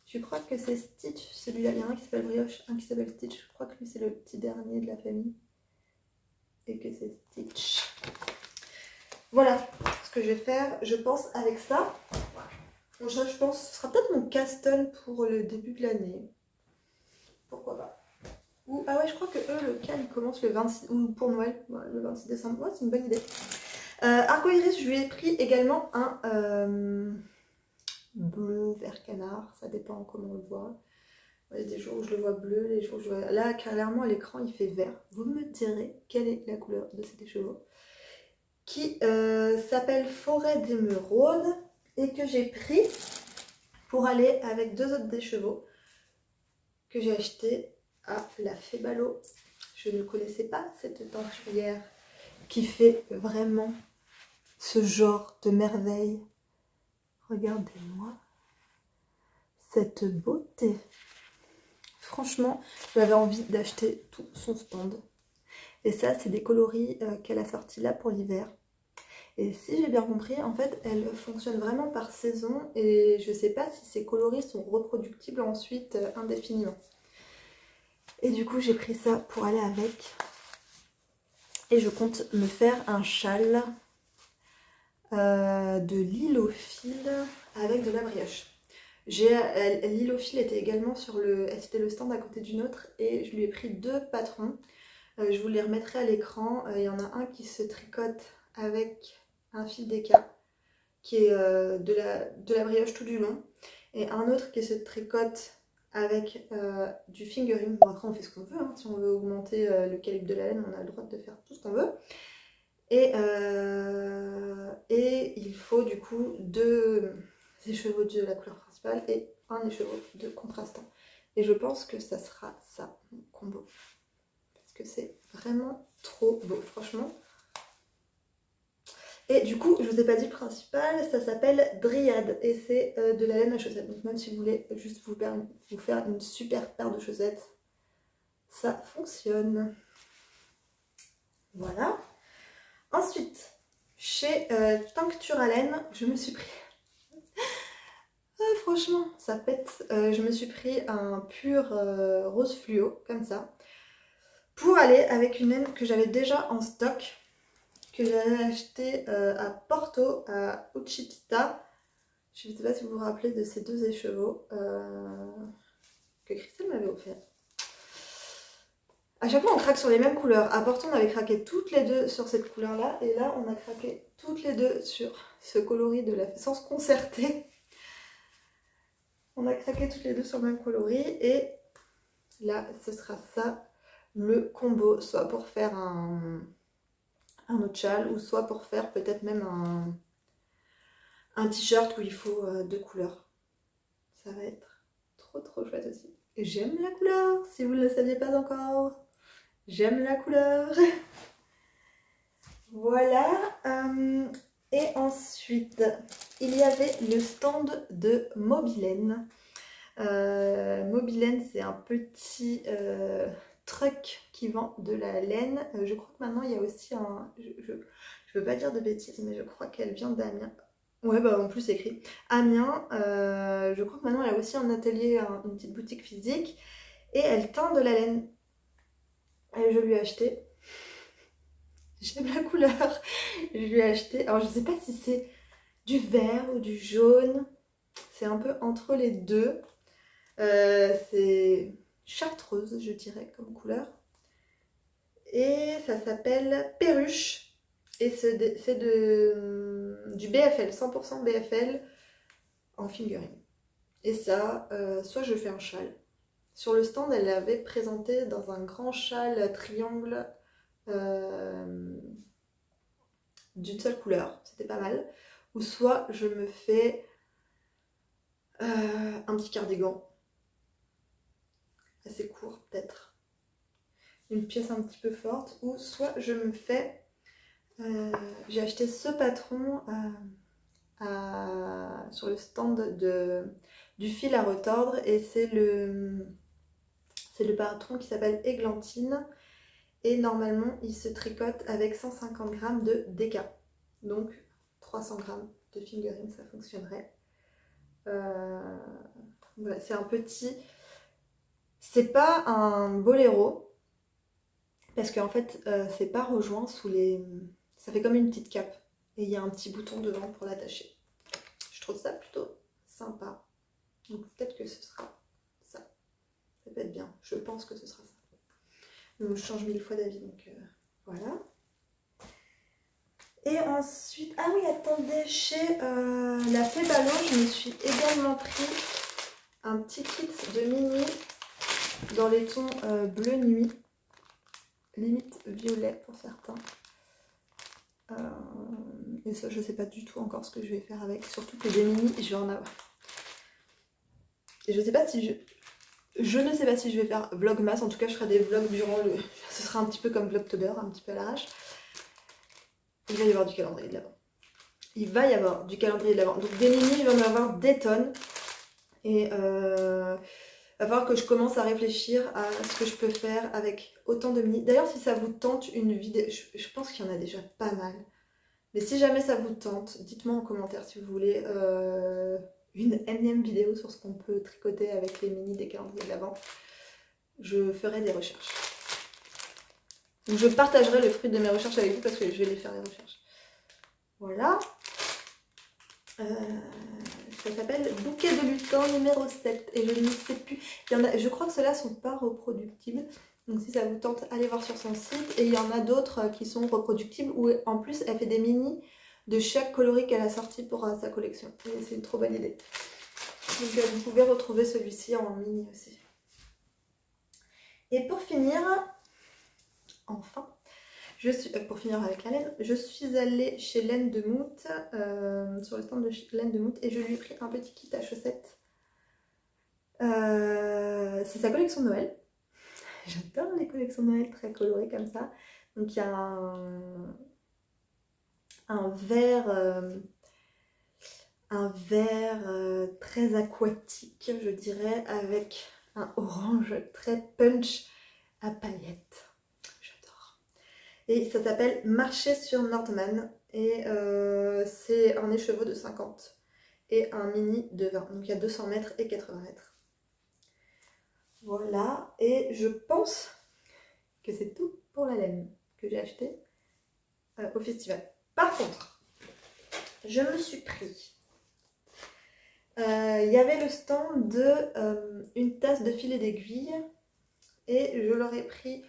Je crois que c'est Stitch, celui-là. Il y en a un qui s'appelle Brioche, un qui s'appelle Stitch. Je crois que lui, c'est le petit dernier de la famille. Et que c'est Stitch. Voilà ce que je vais faire, je pense, avec ça. Donc ça, je pense, ce sera peut-être mon Castle pour le début de l'année. Pourquoi pas. Ou, ah ouais, je crois que eux, le cal, il commence le 26... Ou pour Noël, ouais, le 26 décembre. Ouais, c'est une bonne idée. Arcoiris, je lui ai pris également un bleu vert canard, ça dépend comment on le voit. Il y a des jours où je le vois bleu, les jours où je le vois... Là, clairement, à l'écran, il fait vert. Vous me direz quelle est la couleur de cet écheveau. Qui s'appelle Forêt d'émeraude et que j'ai pris pour aller avec 2 autres écheveaux que j'ai acheté à la Fébalo. Je ne connaissais pas cette teinturière qui fait vraiment ce genre de merveille. Regardez-moi cette beauté. Franchement, j'avais envie d'acheter tout son stand. Et ça, c'est des coloris qu'elle a sortis là pour l'hiver. Et si j'ai bien compris, en fait, elle fonctionne vraiment par saison. Et je ne sais pas si ces coloris sont reproductibles ensuite indéfiniment. Et du coup, j'ai pris ça pour aller avec. Et je compte me faire un châle de Lilofil avec de la brioche. Lilofil était également sur le... C'était le stand à côté d'une autre. Et je lui ai pris 2 patrons. Je vous les remettrai à l'écran. Il y en a un qui se tricote avec un fil d'écart qui est de la brioche tout du long. Et un autre qui se tricote avec du fingering. Bon, après on fait ce qu'on veut. Hein. Si on veut augmenter le calibre de la laine, on a le droit de faire tout ce qu'on veut. Et il faut du coup 2 écheveaux de la couleur principale et un écheveau de contrastant. Et je pense que ça sera ça, mon combo. Que c'est vraiment trop beau, franchement. Et du coup, je vous ai pas dit le principal, ça s'appelle Dryad et c'est de la laine à chaussettes. Donc même si vous voulez juste vous faire une super paire de chaussettes, ça fonctionne. Voilà. Ensuite, chez Tincture à laine, je me suis pris Franchement, ça pète. Je me suis pris un pur rose fluo, comme ça, pour aller avec une laine que j'avais déjà en stock, que j'avais acheté à Porto, à Ucitita. Je ne sais pas si vous vous rappelez de ces deux écheveaux que Christelle m'avait offert. À chaque fois on craque sur les mêmes couleurs. À Porto on avait craqué toutes les deux sur cette couleur là. Et là on a craqué toutes les deux sur ce coloris de la sans se concerter. On a craqué toutes les deux sur le même coloris. Et là ce sera ça le combo. Soit pour faire un autre châle. Ou soit pour faire peut-être même un t-shirt où il faut deux couleurs. Ça va être trop chouette aussi. Et j'aime la couleur, si vous ne le saviez pas encore. J'aime la couleur. Voilà. Et ensuite, il y avait le stand de Mobilène. Mobilène, c'est un petit truc qui vend de la laine. Je crois que maintenant, il y a aussi un... Je veux pas dire de bêtises, mais je crois qu'elle vient d'Amiens. Ouais, bah en plus c'est écrit Amiens. Je crois que maintenant elle a aussi un atelier, une petite boutique physique. Et elle teint de la laine. Et je lui ai acheté. J'aime la couleur. Je lui ai acheté. Alors je sais pas si c'est du vert ou du jaune. C'est un peu entre les deux. C'est chartreuse, je dirais, comme couleur. Et ça s'appelle Perruche. Et c'est du BFL, 100% BFL en fingering. Et ça, soit je fais un châle. Sur le stand, elle l'avait présenté dans un grand châle triangle d'une seule couleur. C'était pas mal. Ou soit je me fais un petit cardigan. Assez court, peut-être. Une pièce un petit peu forte. Ou soit je me fais... j'ai acheté ce patron sur le stand du fil à retordre. Et c'est le patron qui s'appelle Églantine. Et normalement, il se tricote avec 150 g de DK. Donc, 300 g de fingering, ça fonctionnerait. Voilà, c'est un petit... C'est pas un boléro. Parce qu'en fait, c'est pas rejoint sous les... Ça fait comme une petite cape. Et il y a un petit bouton devant pour l'attacher. Je trouve ça plutôt sympa. Donc peut-être que ce sera ça. Ça peut être bien. Je pense que ce sera ça. Donc, je change 1000 fois d'avis, donc voilà. Et ensuite, ah oui, attendez, chez la Fée Ballon, je me suis également pris un petit kit de mini dans les tons bleu nuit, limite violet pour certains. Et ça, je sais pas du tout encore ce que je vais faire avec, surtout que des mini, je vais en avoir. Et je sais pas si je ne sais pas si je vais faire vlogmas, en tout cas je ferai des vlogs durant le... Ce sera un petit peu comme Vlogtober, un petit peu à l'arrache. Il va y avoir du calendrier de l'Avent. Il va y avoir du calendrier de l'Avent. Donc des mini, il va y en avoir des tonnes. Et il va falloir que je commence à réfléchir à ce que je peux faire avec autant de mini. D'ailleurs si ça vous tente une vidéo, je pense qu'il y en a déjà pas mal. Mais si jamais ça vous tente, dites-moi en commentaire si vous voulez une énième vidéo sur ce qu'on peut tricoter avec les mini des calendriers de l'Avent. Je ferai des recherches. Donc je partagerai le fruit de mes recherches avec vous parce que je vais les faire les recherches. Voilà. Ça s'appelle Bouquet de lutin numéro 7. Et je ne sais plus. Je crois que ceux-là ne sont pas reproductibles. Donc si ça vous tente, allez voir sur son site. Et il y en a d'autres qui sont reproductibles où en plus elle fait des mini de chaque coloris qu'elle a sorti pour sa collection. Et c'est une trop bonne idée. Donc vous pouvez retrouver celui-ci en mini aussi. Et pour finir, enfin, pour finir avec la laine, je suis allée chez Laine de Mout, sur le stand de Laine de Mout, et je lui ai pris un petit kit à chaussettes. C'est sa collection de Noël. J'adore les collections de Noël très colorées comme ça. Donc il y a un vert très aquatique, je dirais, avec un orange très punch à paillettes. J'adore. Et ça s'appelle Marcher sur Nordman. Et c'est un écheveau de 50. et un mini de 20. Donc il y a 200 mètres et 80 mètres. Voilà, et je pense que c'est tout pour la laine que j'ai acheté au festival. Par contre, je me suis pris... Il y avait le stand de une tasse de filet d'aiguille et je leur ai pris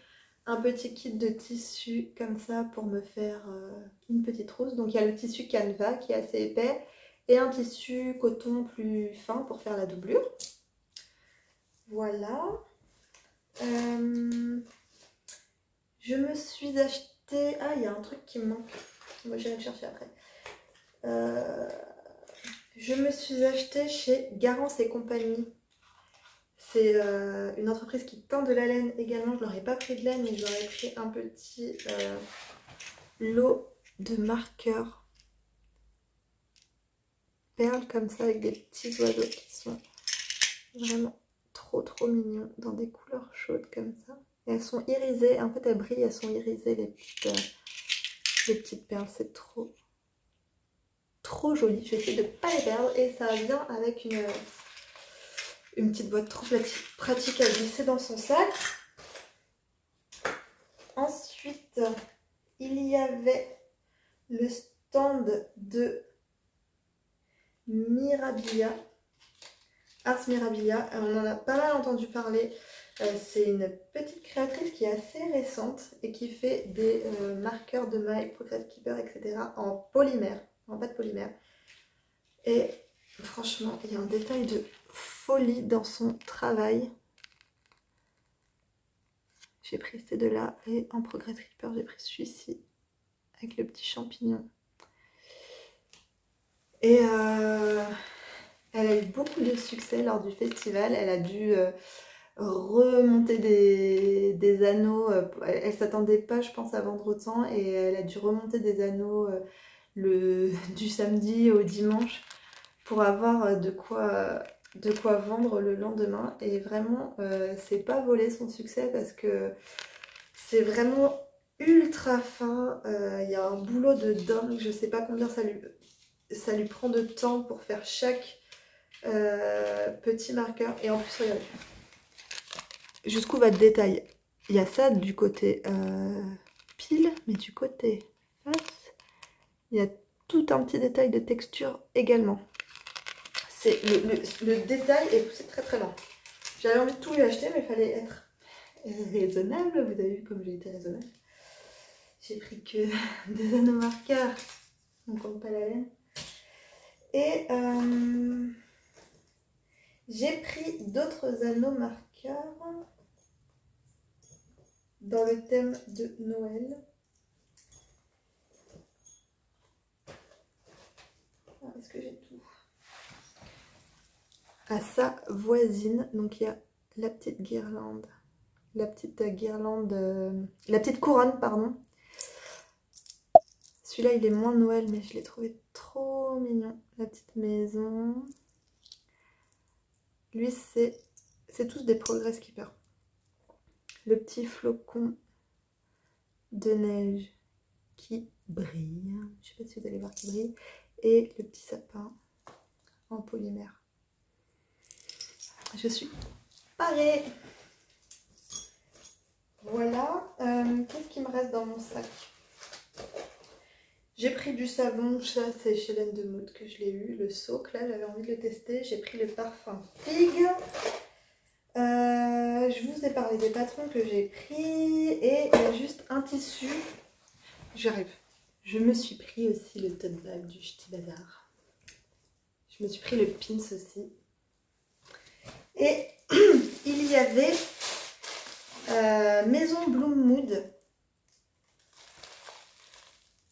un petit kit de tissu comme ça pour me faire une petite trousse. Donc il y a le tissu Canva qui est assez épais et un tissu coton plus fin pour faire la doublure. Voilà. Je me suis acheté... Ah, il y a un truc qui me manque. Moi, j'irai le chercher après. Je me suis acheté chez Garance et compagnie. C'est une entreprise qui tend de la laine également. Je n'aurais pas pris de laine, mais j'aurais pris un petit lot de marqueurs perles comme ça avec des petits oiseaux qui sont vraiment trop mignons dans des couleurs chaudes comme ça. Et elles sont irisées. En fait, elles brillent, elles sont irisées les petites perles. C'est trop joli. Je vais essayer de ne pas les perdre et ça vient avec une petite boîte trop pratique à glisser dans son sac. Ensuite, il y avait le stand de Mirabilia, Ars Mirabilia. On en a pas mal entendu parler. C'est une petite créatrice qui est assez récente et qui fait des marqueurs de mailles, Progress Keeper, etc. en polymère, en pâte polymère. Et franchement, il y a un détail de folie dans son travail. J'ai pris ces deux-là et en Progress Keeper, j'ai pris celui-ci avec le petit champignon. Et elle a eu beaucoup de succès lors du festival. Elle a dû remonter des anneaux. Elle s'attendait pas, je pense, à vendre autant. Et elle a dû remonter des anneaux du samedi au dimanche pour avoir de quoi vendre le lendemain. Et vraiment, c'est pas volé son succès parce que c'est vraiment ultra fin. Il y a un boulot de dingue. Je sais pas combien ça lui prend de temps pour faire chaque petit marqueur. Et en plus, regardez, jusqu'où va le détail. Il y a ça du côté pile, mais du côté face, il y a tout un petit détail de texture également. C'est le détail est poussé très lent. J'avais envie de tout lui acheter, mais il fallait être raisonnable. Vous avez vu comme j'ai été raisonnable. J'ai pris que des anneaux marqueurs, on compte pas la laine. Et j'ai pris d'autres anneaux marqueurs dans le thème de Noël. Est-ce que j'ai tout? À sa voisine, donc il y a la petite guirlande, la petite couronne, pardon. Celui-là, il est moins Noël, mais je l'ai trouvé trop mignon. La petite maison. Lui, c'est tous des Progress Keeper. Le petit flocon de neige qui brille. Je sais pas si vous allez voir qui brille. Et le petit sapin en polymère. Je suis parée. Voilà. Qu'est-ce qui me reste dans mon sac? J'ai pris du savon, ça c'est chez Laine de Mood que je l'ai eu, le Soak, là j'avais envie de le tester. J'ai pris le parfum Fig. Je vous ai parlé des patrons que j'ai pris et il y a juste un tissu. J'arrive. Je me suis pris aussi le tote bag du Ch'ti Bazar. Je me suis pris le pins aussi. Et il y avait Maison Bloom Mood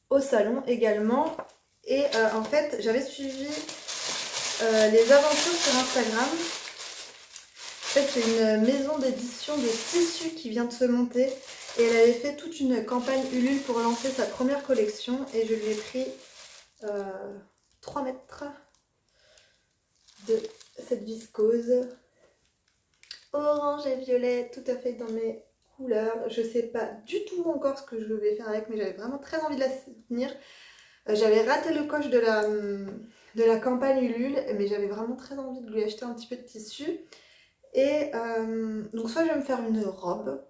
au salon également. Et en fait, j'avais suivi les aventures sur Instagram. En fait, c'est une maison d'édition de tissus qui vient de se monter. Et elle avait fait toute une campagne Ulule pour lancer sa première collection. Et je lui ai pris 3 mètres de cette viscose. Orange et violet, tout à fait dans mes couleurs. Je sais pas du tout encore ce que je vais faire avec, mais j'avais vraiment très envie de la soutenir. J'avais raté le coche de de la campagne Ulule, mais j'avais vraiment très envie de lui acheter un petit peu de tissu. Et donc soit je vais me faire une robe,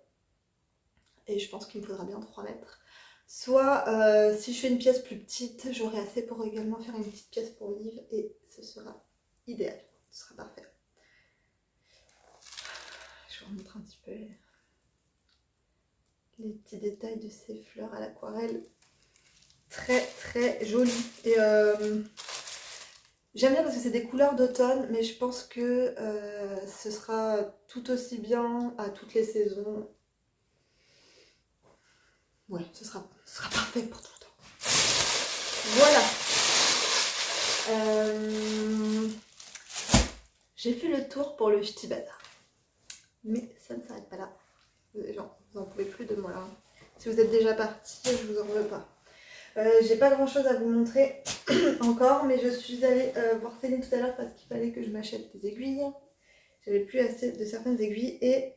et je pense qu'il me faudra bien 3 mètres. Soit si je fais une pièce plus petite, j'aurai assez pour également faire une petite pièce pour Liv et ce sera idéal, ce sera parfait. Je vous remontre un petit peu les petits détails de ces fleurs à l'aquarelle. Très très jolies. Et j'aime bien parce que c'est des couleurs d'automne, mais je pense que ce sera tout aussi bien à toutes les saisons. Ouais, ce sera parfait pour tout le temps. Voilà. J'ai fait le tour pour le Ch'ti Bazar. Mais ça ne s'arrête pas là. Genre, vous n'en pouvez plus de moi là. Si vous êtes déjà parti, je vous en veux pas. J'ai pas grand chose à vous montrer encore, mais je suis allée voir Céline tout à l'heure parce qu'il fallait que je m'achète des aiguilles. J'avais plus assez de certaines aiguilles et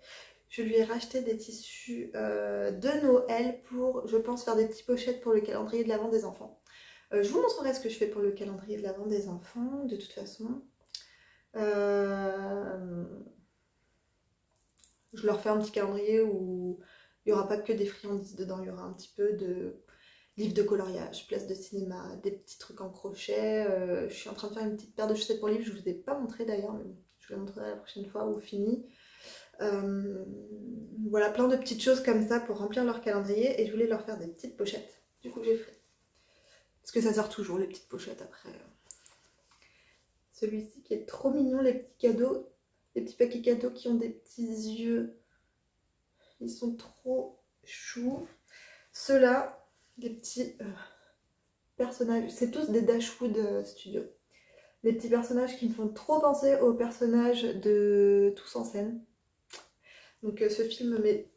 je lui ai racheté des tissus de Noël pour, je pense, faire des petites pochettes pour le calendrier de l'Avent des enfants. Je vous montrerai ce que je fais pour le calendrier de l'Avent des enfants, de toute façon. Je leur fais un petit calendrier où il n'y aura pas que des friandises dedans, il y aura un petit peu de livres de coloriage, place de cinéma, des petits trucs en crochet. Je suis en train de faire une petite paire de chaussettes pour Liv, je ne vous ai pas montré d'ailleurs, mais je vous la montrerai la prochaine fois ou fini. Voilà, plein de petites choses comme ça pour remplir leur calendrier et je voulais leur faire des petites pochettes. Du coup j'ai fait. Parce que ça sert toujours les petites pochettes après. Celui-ci qui est trop mignon, les petits cadeaux, les petits paquets cadeaux qui ont des petits yeux. Ils sont trop choux. Ceux-là, des petits personnages, c'est tous des Dashwood Studio. Les petits personnages qui me font trop penser aux personnages de Tous en scène. Donc ce film me met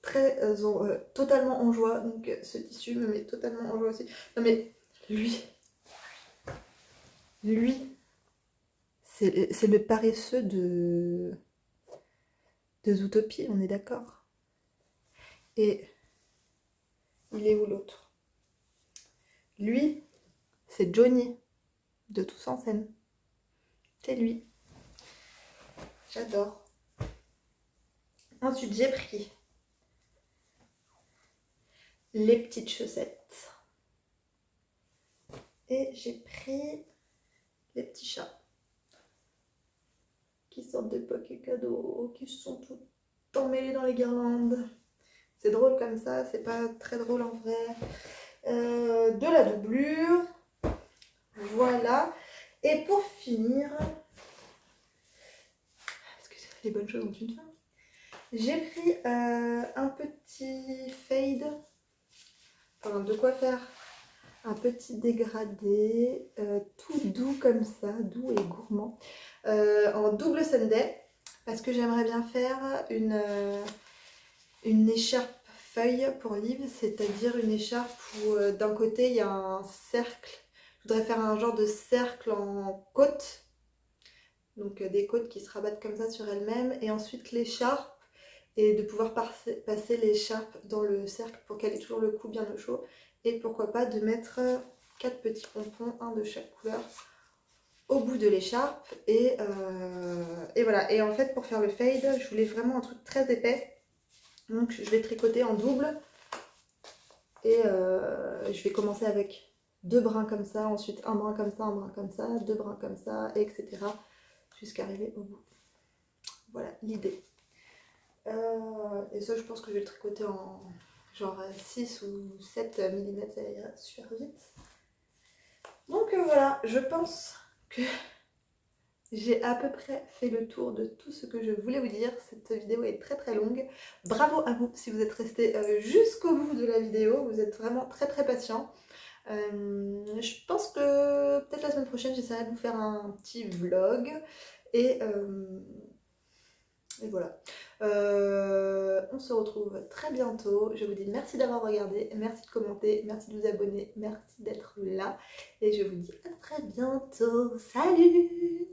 totalement en joie, donc ce tissu me met totalement en joie aussi. Non mais lui, c'est le paresseux de Zootopie, on est d'accord. Et il est où l'autre? Lui, c'est Johnny de Tous en scène. C'est lui. J'adore. Ensuite, j'ai pris les petites chaussettes. Et j'ai pris les petits chats qui sortent des paquets cadeaux, qui sont tout emmêlés dans les guirlandes. C'est drôle comme ça, c'est pas très drôle en vrai. De la doublure. Voilà. Et pour finir, est-ce que les bonnes choses ont une fin? J'ai pris un petit fade, enfin de quoi faire un petit dégradé tout doux comme ça, doux et gourmand, en double Sunday, parce que j'aimerais bien faire une écharpe feuille pour Liv, c'est-à-dire une écharpe où d'un côté il y a un cercle, je voudrais faire un genre de cercle en côte, donc des côtes qui se rabattent comme ça sur elles-mêmes, et ensuite l'écharpe, et de pouvoir passer l'écharpe dans le cercle pour qu'elle ait toujours le cou bien au chaud, et pourquoi pas de mettre 4 petits pompons, un de chaque couleur, au bout de l'écharpe, et voilà. Et en fait pour faire le fade, je voulais vraiment un truc très épais, donc je vais tricoter en double, et je vais commencer avec 2 brins comme ça, ensuite un brin comme ça, un brin comme ça, 2 brins comme ça, etc. jusqu'à arriver au bout. Voilà l'idée. Et ça je pense que je vais le tricoter en genre 6 ou 7 mm, ça ira super vite. Donc voilà, je pense que j'ai à peu près fait le tour de tout ce que je voulais vous dire. Cette vidéo est très très longue. Bravo à vous si vous êtes resté jusqu'au bout de la vidéo, vous êtes vraiment très très patient. Je pense que peut-être la semaine prochaine j'essaierai de vous faire un petit vlog et voilà. On se retrouve très bientôt. Je vous dis merci d'avoir regardé, merci de commenter, merci de vous abonner, merci d'être là. Et je vous dis à très bientôt. Salut!